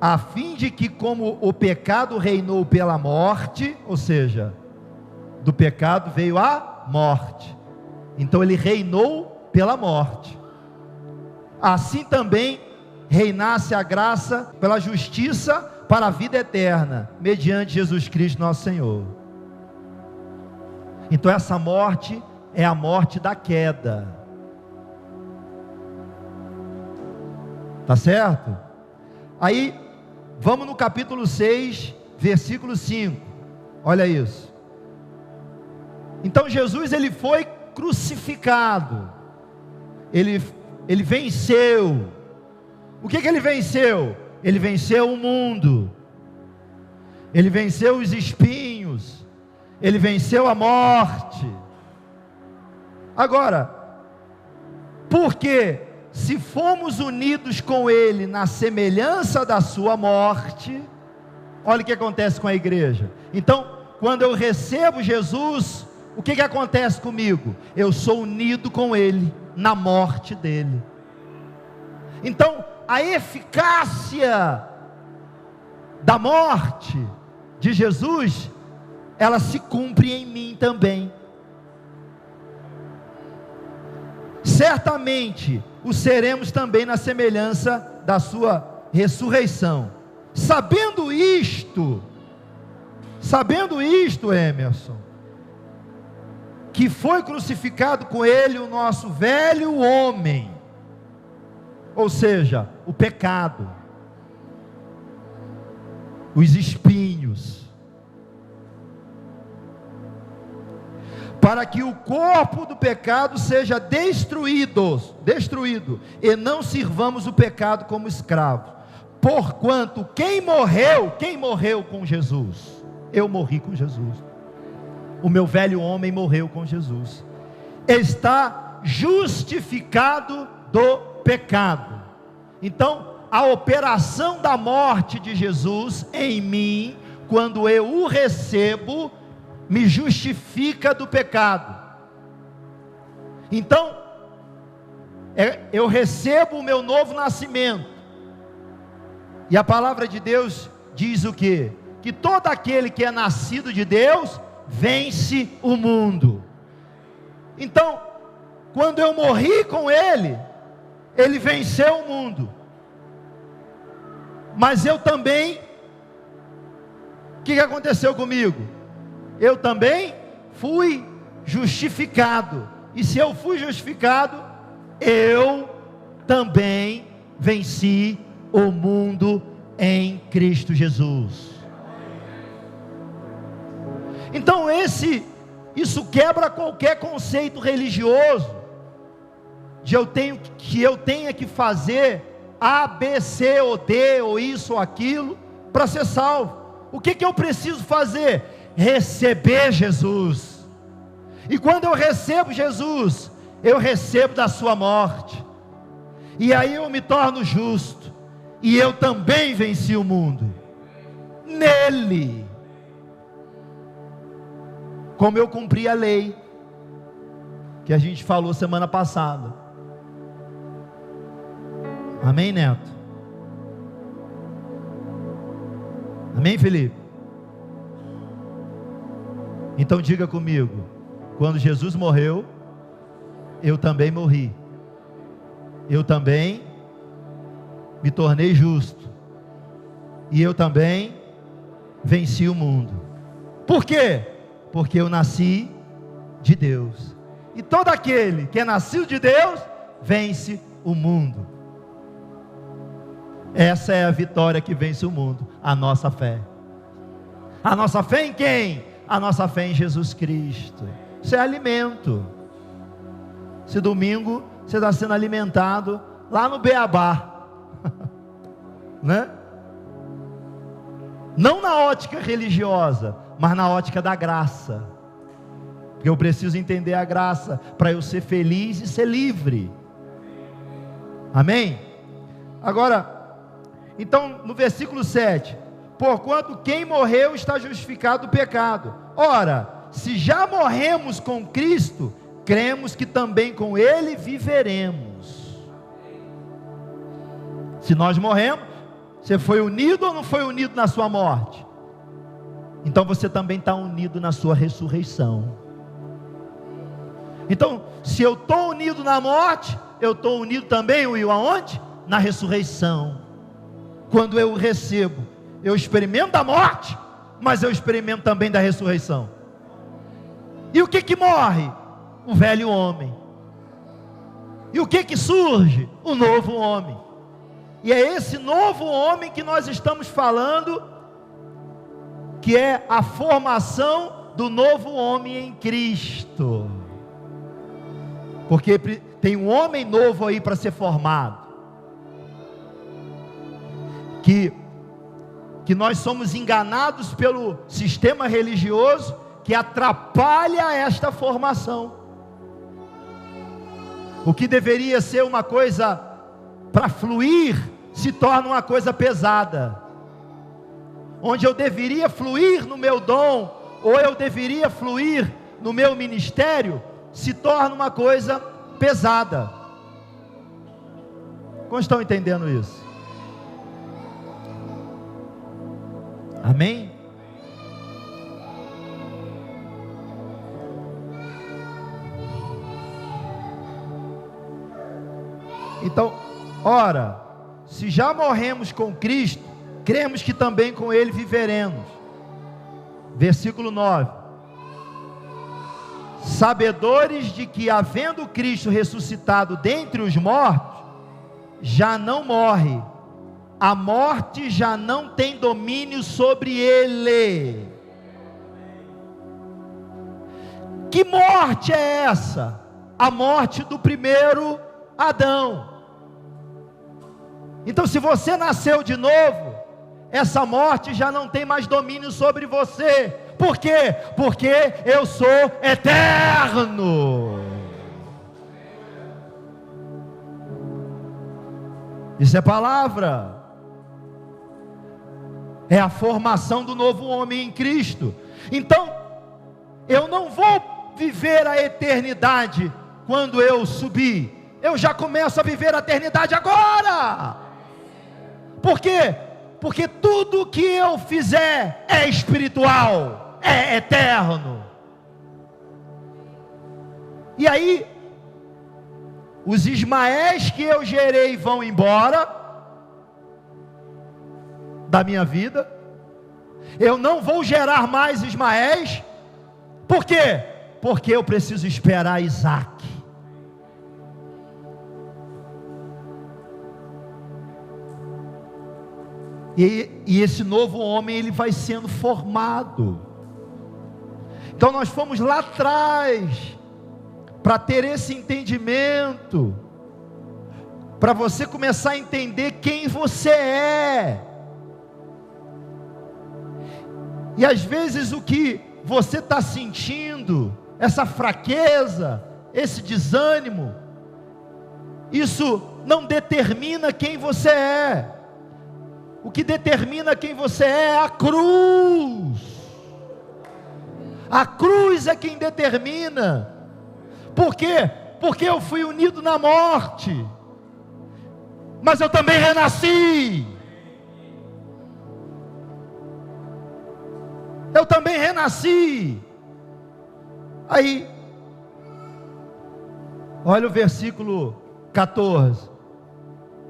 [SPEAKER 1] A fim de que, como o pecado reinou pela morte, ou seja, do pecado veio a morte, então ele reinou pela morte, assim também reinasse a graça pela justiça para a vida eterna, mediante Jesus Cristo nosso Senhor. Então essa morte é a morte da queda. Tá certo? Aí, vamos no capítulo 6, versículo 5. Olha isso. Então Jesus, ele foi crucificado. Ele venceu. O que ele venceu? Ele venceu o mundo. Ele venceu os espinhos. Ele venceu a morte. Agora, porque se fomos unidos com Ele na semelhança da sua morte, olha o que acontece com a igreja. Então, quando eu recebo Jesus, o que acontece comigo? Eu sou unido com Ele na morte dele. Então, a eficácia da morte de Jesus, ela se cumpre em mim também. Certamente o seremos também na semelhança da sua ressurreição. Sabendo isto, Emerson, que foi crucificado com ele o nosso velho homem, ou seja, o pecado, os espinhos, para que o corpo do pecado seja destruído, e não sirvamos o pecado como escravo. Porquanto quem morreu com Jesus? Eu morri com Jesus. O meu velho homem morreu com Jesus. Está justificado do pecado. Então, a operação da morte de Jesus em mim, quando eu o recebo, me justifica do pecado. Então, eu recebo o meu novo nascimento. E a palavra de Deus diz o quê? Que todo aquele que é nascido de Deus, vence o mundo. Então, quando eu morri com Ele, Ele venceu o mundo. Mas eu também, o que aconteceu comigo? Eu também fui justificado. E se eu fui justificado, eu também venci o mundo em Cristo Jesus. Então isso quebra qualquer conceito religioso de que eu tenha que fazer A, B, C ou D, ou isso ou aquilo, para ser salvo. O que eu preciso fazer? Receber Jesus. E quando eu recebo Jesus, eu recebo da sua morte, e aí eu me torno justo, e eu também venci o mundo, nele, como eu cumpri a lei, que a gente falou semana passada. Amém, Neto? Amém, Felipe? Então diga comigo: quando Jesus morreu, eu também morri. Eu também me tornei justo. E eu também venci o mundo. Por quê? Porque eu nasci de Deus. E todo aquele que é nascido de Deus vence o mundo. Essa é a vitória que vence o mundo, a nossa fé. A nossa fé em quem? A nossa fé em Jesus Cristo. Isso é alimento. Esse domingo você está sendo alimentado lá no Beabá, né? Não na ótica religiosa, mas na ótica da graça. Porque eu preciso entender a graça para eu ser feliz e ser livre. Amém? Agora, então no versículo 7: porquanto quem morreu está justificado do pecado. Ora, se já morremos com Cristo, cremos que também com Ele viveremos. Se nós morremos, você foi unido ou não foi unido na sua morte? Então você também está unido na sua ressurreição. Então, se eu estou unido na morte, eu estou unido também, Will, aonde? Na ressurreição. Quando eu recebo, eu experimento a morte, mas eu experimento também da ressurreição. E o que morre? O velho homem. E o que surge? O novo homem. E é esse novo homem que nós estamos falando, que é a formação do novo homem em Cristo. Porque tem um homem novo aí para ser formado. Que nós somos enganados pelo sistema religioso que atrapalha esta formação. O que deveria ser uma coisa para fluir, se torna uma coisa pesada. Onde eu deveria fluir no meu dom, ou eu deveria fluir no meu ministério, se torna uma coisa pesada. Como estão entendendo isso? Amém? Então, ora, se já morremos com Cristo, cremos que também com Ele viveremos. Versículo 9: sabedores de que, havendo Cristo ressuscitado dentre os mortos, já não morre, a morte já não tem domínio sobre ele. Que morte é essa? A morte do primeiro Adão. Então, se você nasceu de novo, essa morte já não tem mais domínio sobre você. Por quê? Porque eu sou eterno. Isso é palavra. É a formação do novo homem em Cristo. Então, eu não vou viver a eternidade quando eu subir. Eu já começo a viver a eternidade agora. Por quê? Porque tudo que eu fizer é espiritual, é eterno. E aí, os Ismaéis que eu gerei vão embora da minha vida. Eu não vou gerar mais Ismaéis. Por quê? Porque eu preciso esperar Isaac. E esse novo homem, ele vai sendo formado. Então nós fomos lá atrás para ter esse entendimento, para você começar a entender quem você é. E às vezes o que você está sentindo, essa fraqueza, esse desânimo, isso não determina quem você é. O que determina quem você é a cruz. A cruz é quem determina. Por quê? Porque eu fui unido na morte, mas eu também renasci. eu também renasci. Aí, olha o versículo 14: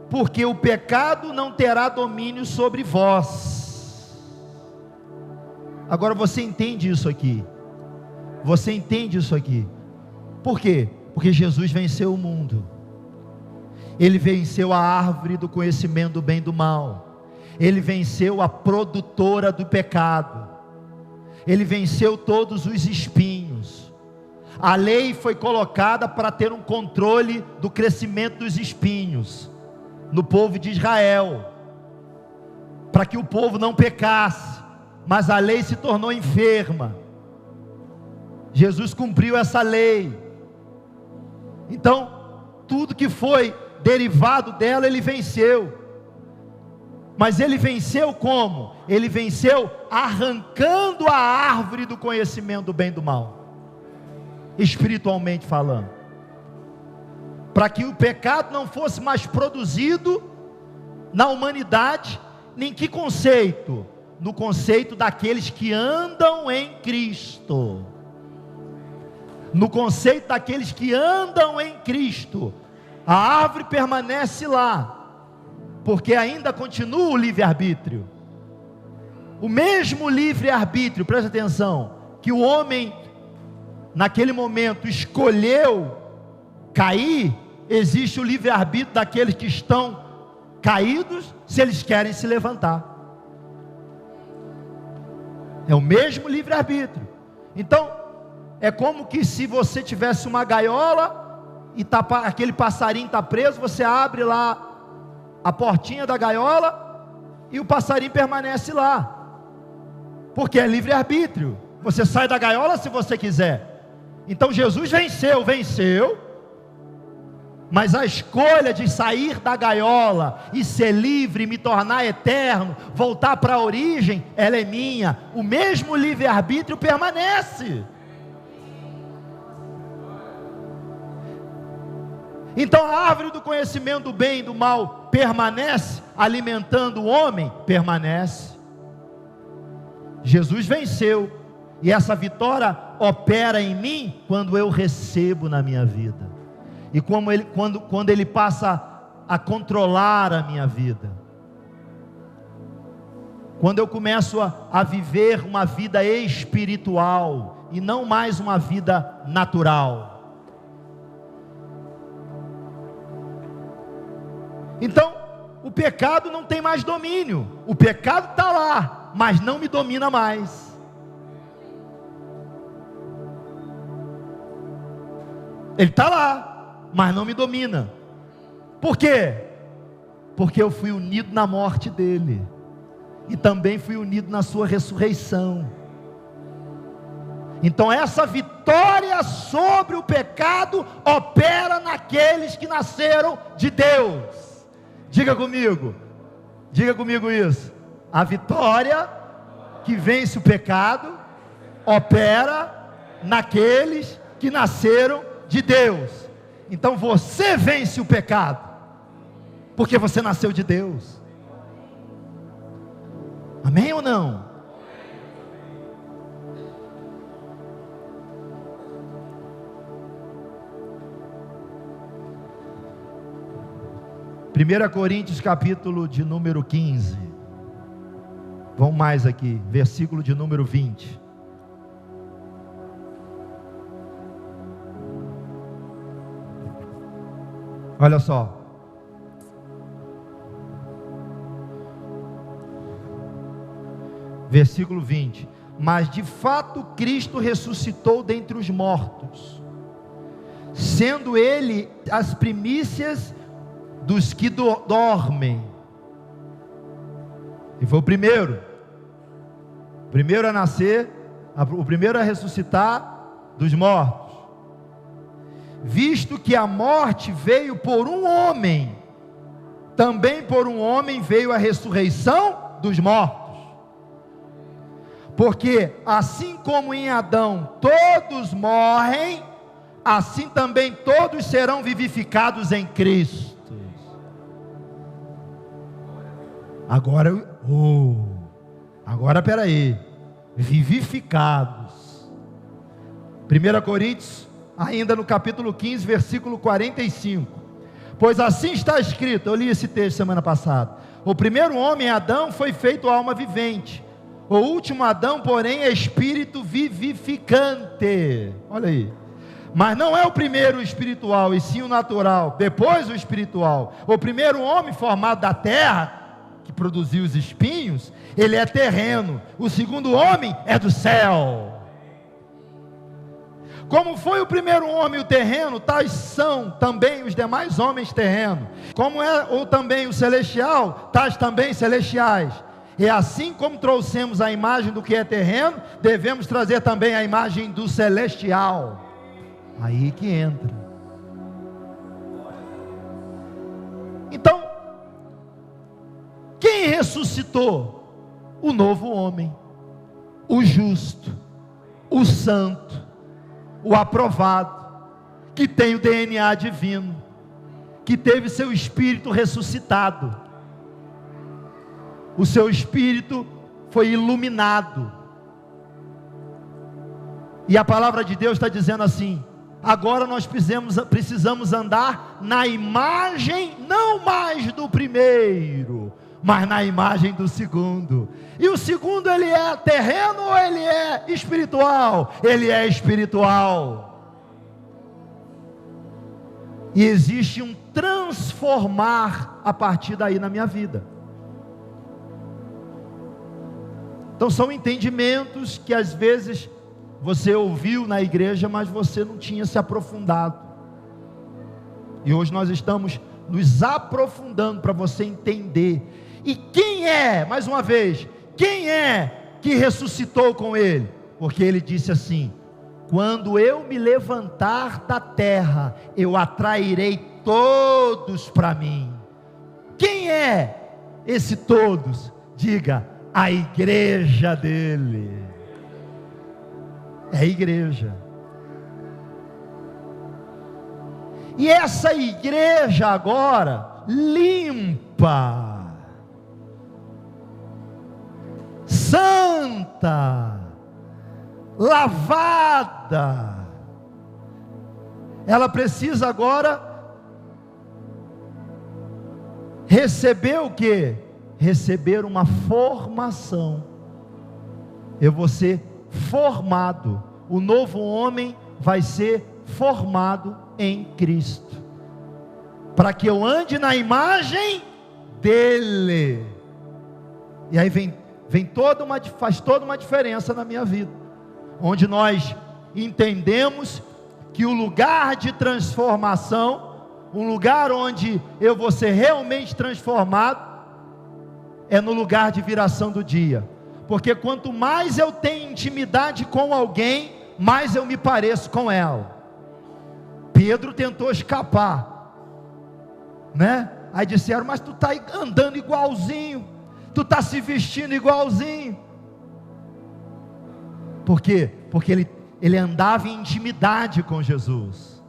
[SPEAKER 1] porque o pecado não terá domínio sobre vós. Agora você entende isso aqui? Você entende isso aqui? Por quê? Porque Jesus venceu o mundo. Ele venceu a árvore do conhecimento do bem e do mal. Ele venceu a produtora do pecado. Ele venceu todos os espinhos. A lei foi colocada para ter um controle do crescimento dos espinhos no povo de Israel, para que o povo não pecasse, mas a lei se tornou enferma. Jesus cumpriu essa lei. Então, tudo que foi derivado dela, ele venceu. Mas ele venceu como? Ele venceu arrancando a árvore do conhecimento do bem e do mal, espiritualmente falando, para que o pecado não fosse mais produzido na humanidade. Nem que conceito? No conceito daqueles que andam em Cristo. No conceito daqueles que andam em Cristo, a árvore permanece lá, porque ainda continua o livre-arbítrio. O mesmo livre-arbítrio, presta atenção, que o homem naquele momento escolheu cair, existe o livre-arbítrio daqueles que estão caídos, se eles querem se levantar. É o mesmo livre-arbítrio. Então, é como que se você tivesse uma gaiola e aquele passarinho está preso, você abre lá a portinha da gaiola e o passarinho permanece lá, porque é livre-arbítrio. Você sai da gaiola se você quiser. Então Jesus venceu, mas a escolha de sair da gaiola e ser livre, me tornar eterno, voltar para a origem, ela é minha. O mesmo livre-arbítrio permanece. Então a árvore do conhecimento do bem e do mal permanece, alimentando o homem, permanece. Jesus venceu, e essa vitória opera em mim quando eu recebo na minha vida, e quando ele passa a controlar a minha vida, quando eu começo a viver uma vida espiritual, e não mais uma vida natural. Então, o pecado não tem mais domínio. O pecado está lá, mas não me domina mais. Ele está lá, mas não me domina. Por quê? Porque eu fui unido na morte dele, e também fui unido na sua ressurreição. Então essa vitória sobre o pecado opera naqueles que nasceram de Deus. Diga comigo isso. A vitória que vence o pecado opera naqueles que nasceram de Deus. Então você vence o pecado, porque você nasceu de Deus. Amém ou não? Primeira Coríntios capítulo de número 15, vamos mais aqui, versículo de número 20. Olha só, versículo 20: mas de fato Cristo ressuscitou dentre os mortos, sendo Ele as primícias dos que dormem. E foi o primeiro a nascer, o primeiro a ressuscitar dos mortos. Visto que a morte veio por um homem, também por um homem veio a ressurreição dos mortos. Porque assim como em Adão todos morrem, assim também todos serão vivificados em Cristo. Agora peraí, vivificados. 1 Coríntios, ainda no capítulo 15, versículo 45. Pois assim está escrito, eu li esse texto semana passada: o primeiro homem, Adão, foi feito alma vivente. O último Adão, porém, é espírito vivificante. Olha aí. Mas não é o primeiro o espiritual, e sim o natural, depois o espiritual. O primeiro homem formado da terra, que produziu os espinhos, ele é terreno. O segundo homem é do céu. Como foi o primeiro homem o terreno, tais são também os demais homens terrenos. Como é ou também o celestial, tais também celestiais. E assim como trouxemos a imagem do que é terreno, devemos trazer também a imagem do celestial. Aí que entra. Então, quem ressuscitou? O novo homem, o justo, o santo, o aprovado, que tem o DNA divino, que teve seu espírito ressuscitado, o seu espírito foi iluminado, e a palavra de Deus está dizendo assim: agora nós precisamos andar na imagem, não mais do primeiro, mas na imagem do segundo. E o segundo, ele é terreno ou ele é espiritual? Ele é espiritual. E existe um transformar a partir daí na minha vida. Então são entendimentos que às vezes você ouviu na igreja, mas você não tinha se aprofundado. E hoje nós estamos nos aprofundando para você entender. E quem é, mais uma vez, quem é que ressuscitou com ele? Porque ele disse assim: quando eu me levantar da terra, eu atrairei todos para mim. Quem é esse todos? Diga: a igreja dele. É a igreja. E essa igreja agora, limpa, santa, lavada, ela precisa agora receber o quê? Receber uma formação. Eu vou ser formado. O novo homem vai ser formado em Cristo, para que eu ande na imagem dele. E aí faz toda uma diferença na minha vida, onde nós entendemos que o lugar de transformação, um lugar onde eu vou ser realmente transformado, é no lugar de viração do dia. Porque quanto mais eu tenho intimidade com alguém, mais eu me pareço com ela. Pedro tentou escapar, né? Aí disseram: mas tu está andando igualzinho, tu está se vestindo igualzinho. Por quê? Porque ele andava em intimidade com Jesus.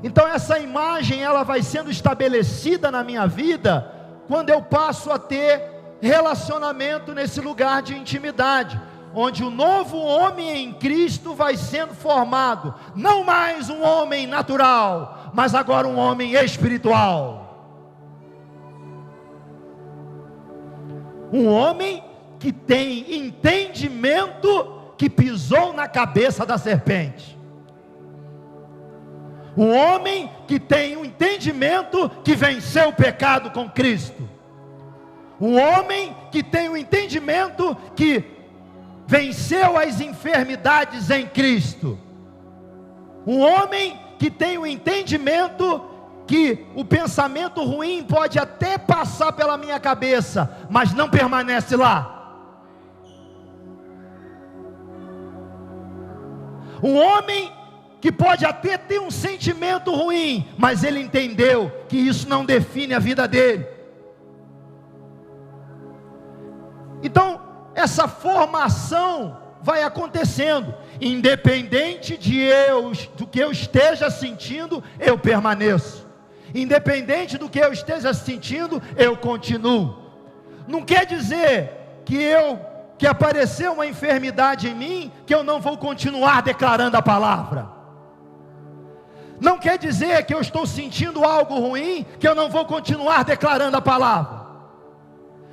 [SPEAKER 1] Então essa imagem, ela vai sendo estabelecida na minha vida, quando eu passo a ter relacionamento nesse lugar de intimidade, onde o novo homem em Cristo vai sendo formado, não mais um homem natural, mas agora um homem espiritual, um homem que tem entendimento, que pisou na cabeça da serpente, um homem que tem um entendimento, que venceu o pecado com Cristo, um homem que tem o entendimento, que venceu as enfermidades em Cristo, um homem que tem o entendimento que o pensamento ruim pode até passar pela minha cabeça, mas não permanece lá. Um homem que pode até ter um sentimento ruim, mas ele entendeu que isso não define a vida dele. Então, essa formação vai acontecendo, independente do que eu esteja sentindo, eu permaneço, independente do que eu esteja sentindo, eu continuo. Não quer dizer que que apareceu uma enfermidade em mim, que eu não vou continuar declarando a palavra. Não quer dizer que eu estou sentindo algo ruim, que eu não vou continuar declarando a palavra.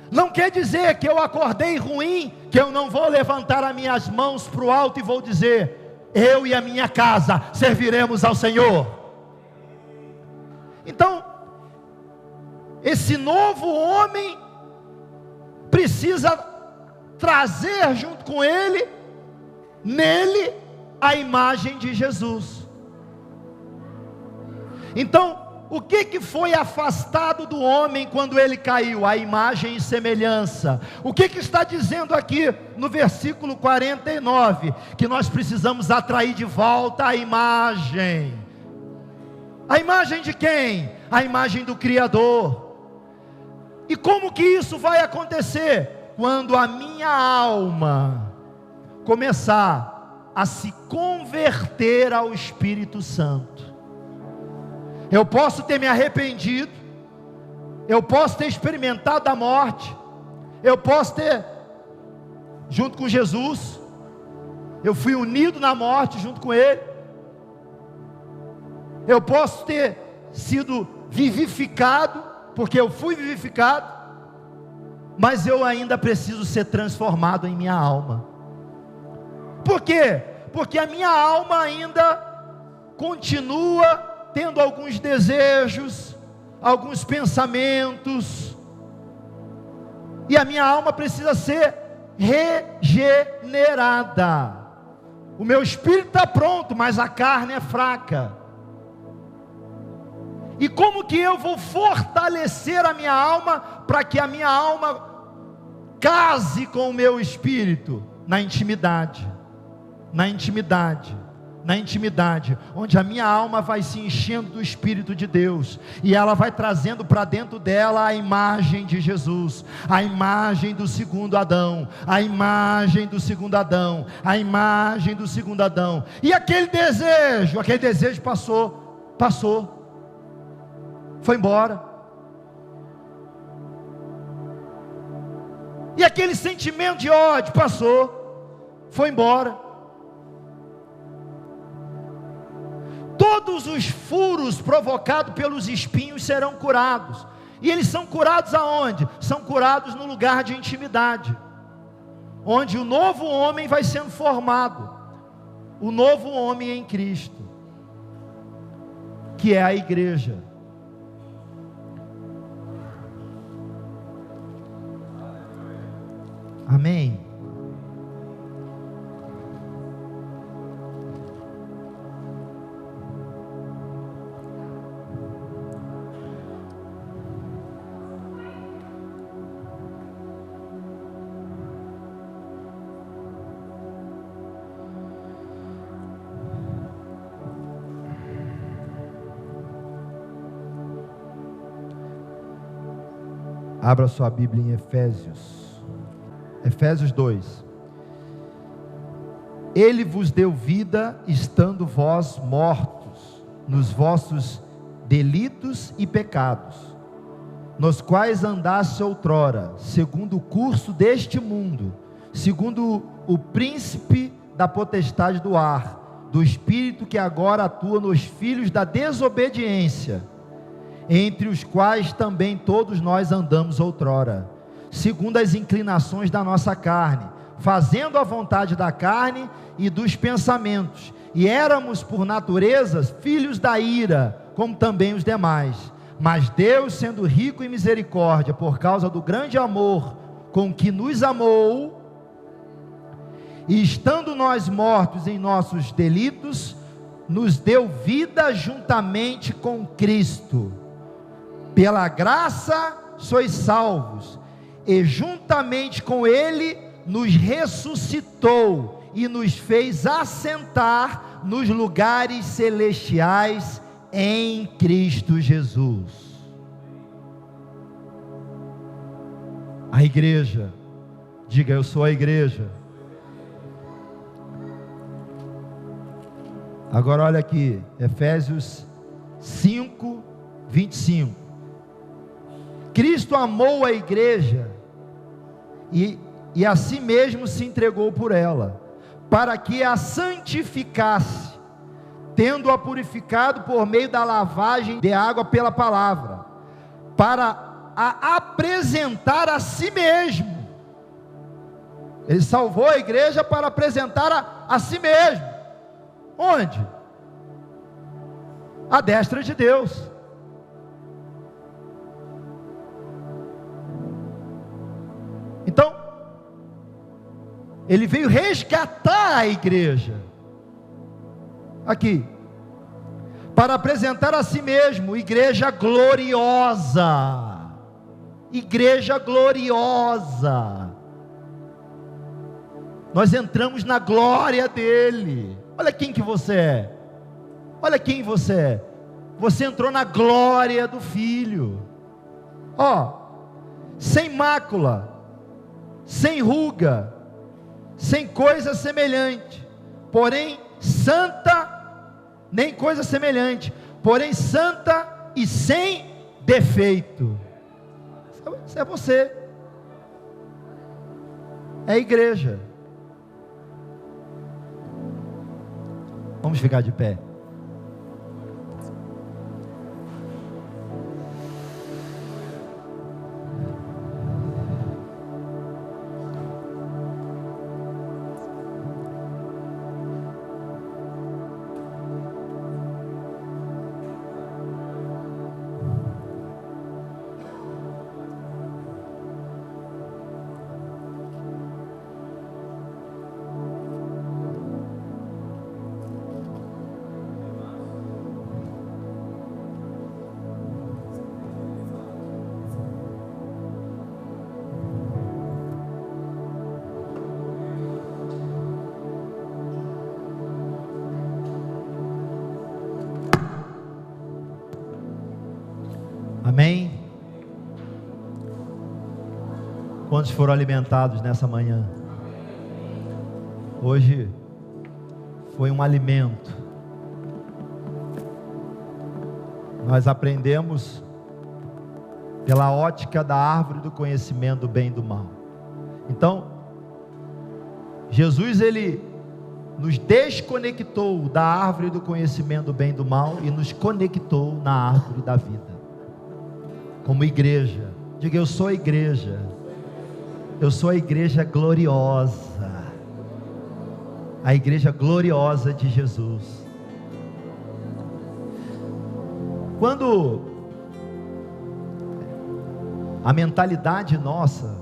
[SPEAKER 1] Não quer dizer que eu acordei ruim, que eu não vou levantar as minhas mãos para o alto e vou dizer: eu e a minha casa serviremos ao Senhor. Então, esse novo homem precisa trazer junto com ele, nele, a imagem de Jesus. Então, o que foi afastado do homem quando ele caiu? A imagem e semelhança. O que está dizendo aqui no versículo 49? Que nós precisamos atrair de volta a imagem. A imagem de quem? A imagem do Criador. E como que isso vai acontecer? Quando a minha alma começar a se converter ao Espírito Santo. Eu posso ter me arrependido, eu posso ter experimentado a morte, eu posso ter, junto com Jesus, eu fui unido na morte junto com Ele, eu posso ter sido vivificado, porque eu fui vivificado, mas eu ainda preciso ser transformado em minha alma. Por quê? Porque a minha alma ainda continua tendo alguns desejos, alguns pensamentos, e a minha alma precisa ser regenerada. O meu espírito está pronto, mas a carne é fraca. E como que eu vou fortalecer a minha alma, para que a minha alma case com o meu espírito? Na intimidade, na intimidade, na intimidade, onde a minha alma vai se enchendo do Espírito de Deus, e ela vai trazendo para dentro dela a imagem de Jesus, a imagem do segundo Adão, a imagem do segundo Adão, a imagem do segundo Adão, e aquele desejo passou, foi embora, e aquele sentimento de ódio passou, foi embora. Todos os furos provocados pelos espinhos serão curados. E eles são curados aonde? São curados no lugar de intimidade, onde o novo homem vai sendo formado. O novo homem em Cristo, que é a igreja. Amém? Abra sua Bíblia em Efésios 2. Ele vos deu vida, estando vós mortos nos vossos delitos e pecados, nos quais andaste outrora, segundo o curso deste mundo, segundo o príncipe da potestade do ar, do espírito que agora atua nos filhos da desobediência, entre os quais também todos nós andamos outrora, segundo as inclinações da nossa carne, fazendo a vontade da carne e dos pensamentos, e éramos por natureza filhos da ira, como também os demais. Mas Deus, sendo rico em misericórdia, por causa do grande amor com que nos amou, e estando nós mortos em nossos delitos, nos deu vida juntamente com Cristo. Pela graça sois salvos, e juntamente com Ele nos ressuscitou e nos fez assentar nos lugares celestiais em Cristo Jesus. A igreja, diga: eu sou a igreja. Agora olha aqui, Efésios 5, 25. Cristo amou a igreja e e a si mesmo se entregou por ela, para que a santificasse, tendo-a purificado por meio da lavagem de água pela palavra, para a apresentar a si mesmo. Ele salvou a igreja para apresentar a si mesmo. Onde? À destra de Deus. Então, ele veio resgatar a igreja, aqui, para apresentar a si mesmo, igreja gloriosa, igreja gloriosa. Nós entramos na glória dele. Olha quem que você é, olha quem você é, você entrou na glória do Filho, sem mácula, sem ruga, sem coisa semelhante, porém santa, nem coisa semelhante, porém santa e sem defeito. Isso é você, é a igreja. Vamos ficar de pé. Amém? Quantos foram alimentados nessa manhã? Hoje foi um alimento. Nós aprendemos pela ótica da árvore do conhecimento do bem e do mal. Então, Jesus, ele nos desconectou da árvore do conhecimento do bem e do mal e nos conectou na árvore da vida. Como igreja, diga: eu sou a igreja, eu sou a igreja gloriosa, a igreja gloriosa de Jesus. Quando a mentalidade nossa,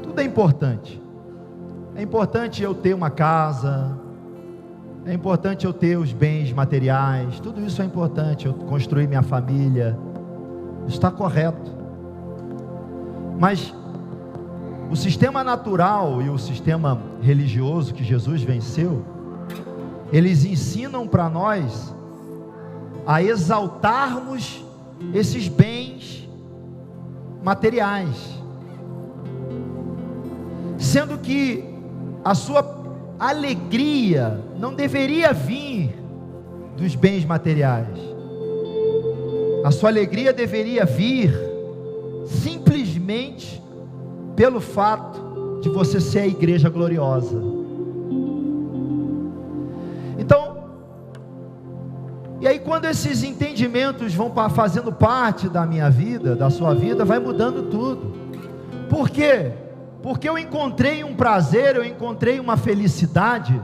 [SPEAKER 1] tudo é importante eu ter uma casa, é importante eu ter os bens materiais, tudo isso é importante, eu construir minha família, isso está correto. Mas o sistema natural e o sistema religioso que Jesus venceu, eles ensinam para nós a exaltarmos esses bens materiais, sendo que a sua alegria não deveria vir dos bens materiais. A sua alegria deveria vir simplesmente pelo fato de você ser a igreja gloriosa. Então, e aí quando esses entendimentos vão fazendo parte da minha vida, da sua vida, vai mudando tudo. Por quê? Porque eu encontrei um prazer, eu encontrei uma felicidade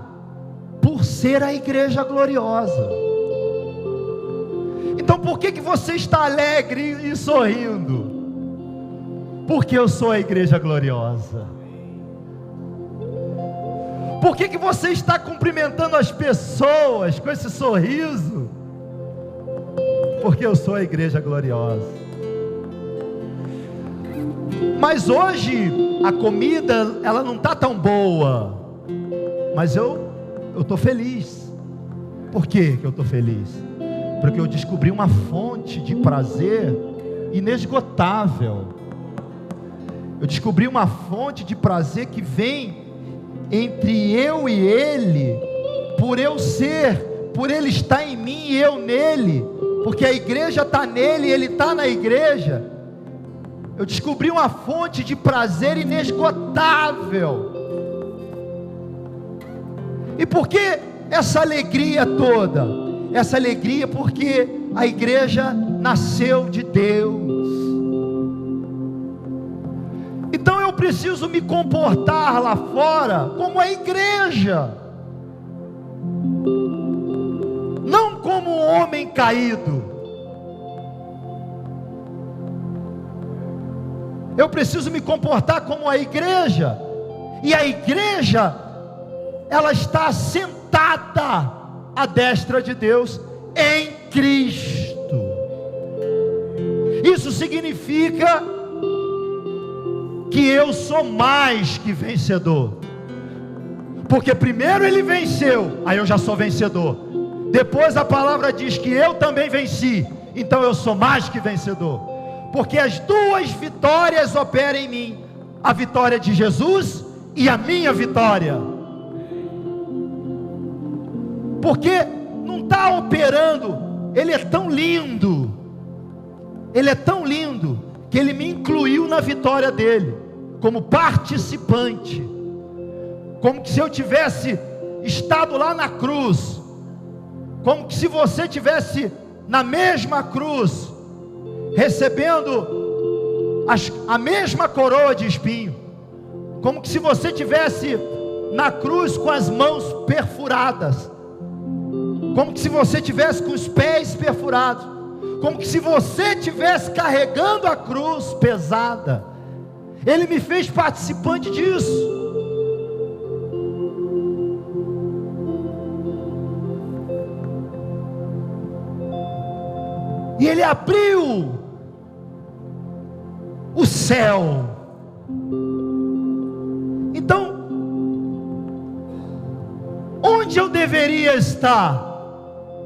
[SPEAKER 1] por ser a igreja gloriosa. Então por que você está alegre e sorrindo? Porque eu sou a igreja gloriosa. Por que você está cumprimentando as pessoas com esse sorriso? Porque eu sou a igreja gloriosa. Mas hoje a comida, ela não está tão boa, mas eu estou feliz. Por que eu estou feliz? Porque eu descobri uma fonte de prazer inesgotável. Eu descobri uma fonte de prazer que vem entre eu e Ele, por Ele estar em mim e eu nele, porque a igreja está nele e Ele está na igreja. Eu descobri uma fonte de prazer inesgotável. E por que essa alegria toda? Essa alegria porque a igreja nasceu de Deus. Então eu preciso me comportar lá fora como a igreja, não como um homem caído. Eu preciso me comportar como a igreja, e a igreja, ela está sentada à destra de Deus em Cristo. Isso significa que eu sou mais que vencedor, porque primeiro ele venceu, aí eu já sou vencedor. Depois a palavra diz que eu também venci, então eu sou mais que vencedor, porque as duas vitórias operam em mim, a vitória de Jesus e a minha vitória. Porque não está operando, ele é tão lindo, ele é tão lindo, que ele me incluiu na vitória dele, como participante, como que se eu tivesse estado lá na cruz, como que se você tivesse na mesma cruz, recebendo a mesma coroa de espinho, como que se você tivesse na cruz com as mãos perfuradas, como que se você tivesse com os pés perfurados, como que se você estivesse carregando a cruz pesada. Ele me fez participante disso. E ele abriu o céu. Então, onde eu deveria estar?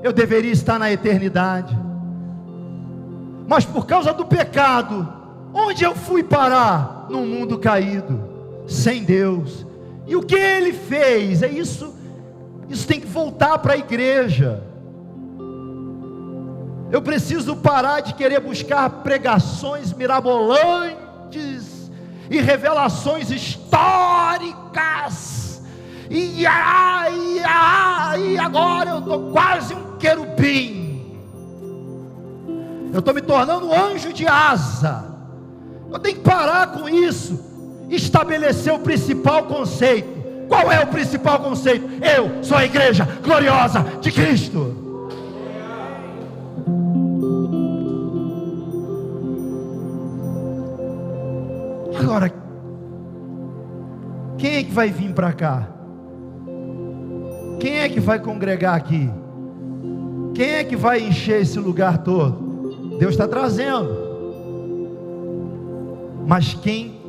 [SPEAKER 1] Eu deveria estar na eternidade, mas por causa do pecado, onde eu fui parar? Num mundo caído, sem Deus. E o que ele fez? É isso tem que voltar para a igreja. Eu preciso parar de querer buscar pregações mirabolantes e revelações históricas, e agora eu estou quase um querubim, eu estou me tornando um anjo de asa. Eu tenho que parar com isso, estabelecer o principal conceito. Qual é o principal conceito? Eu sou a igreja gloriosa de Cristo. Agora, quem é que vai vir para cá? Quem é que vai congregar aqui? Quem é que vai encher esse lugar todo? Deus está trazendo. Mas quem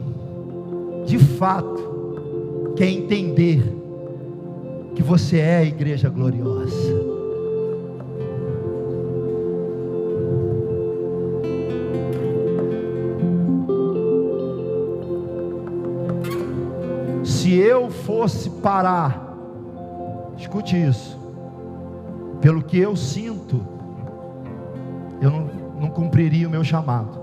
[SPEAKER 1] de fato quer entender que você é a igreja gloriosa? Se eu fosse parar, escute isso, pelo que eu sinto, eu não cumpriria o meu chamado.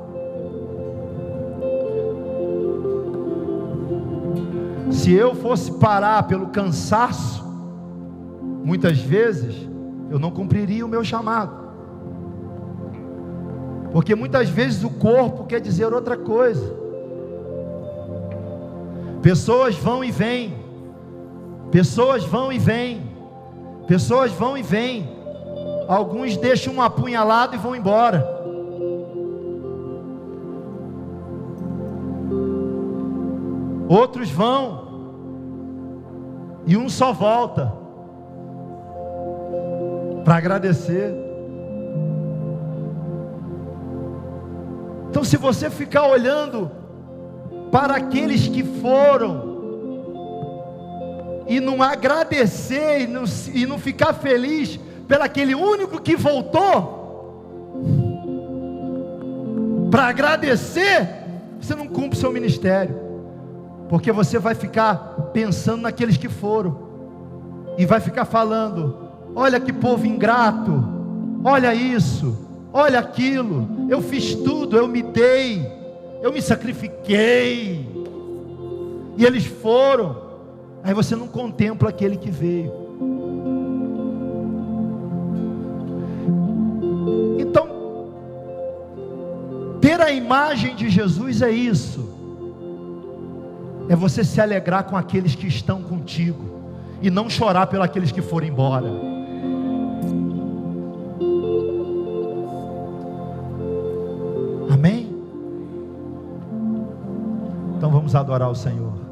[SPEAKER 1] Se eu fosse parar pelo cansaço, muitas vezes eu não cumpriria o meu chamado, porque muitas vezes o corpo quer dizer outra coisa. Pessoas vão e vêm, pessoas vão e vêm, pessoas vão e vêm. Alguns deixam um apunhalado e vão embora. Outros vão e um só volta para agradecer. Então, se você ficar olhando para aqueles que foram e não agradecer e não ficar feliz pelo aquele único que voltou para agradecer, você não cumpre o seu ministério, porque você vai ficar pensando naqueles que foram e vai ficar falando: olha que povo ingrato, olha isso, olha aquilo, eu fiz tudo, eu me dei, eu me sacrifiquei, e eles foram. Aí você não contempla aquele que veio. Então, ter a imagem de Jesus é isso, é você se alegrar com aqueles que estão contigo, e não chorar pelos aqueles que foram embora. Amém? Então vamos adorar o Senhor.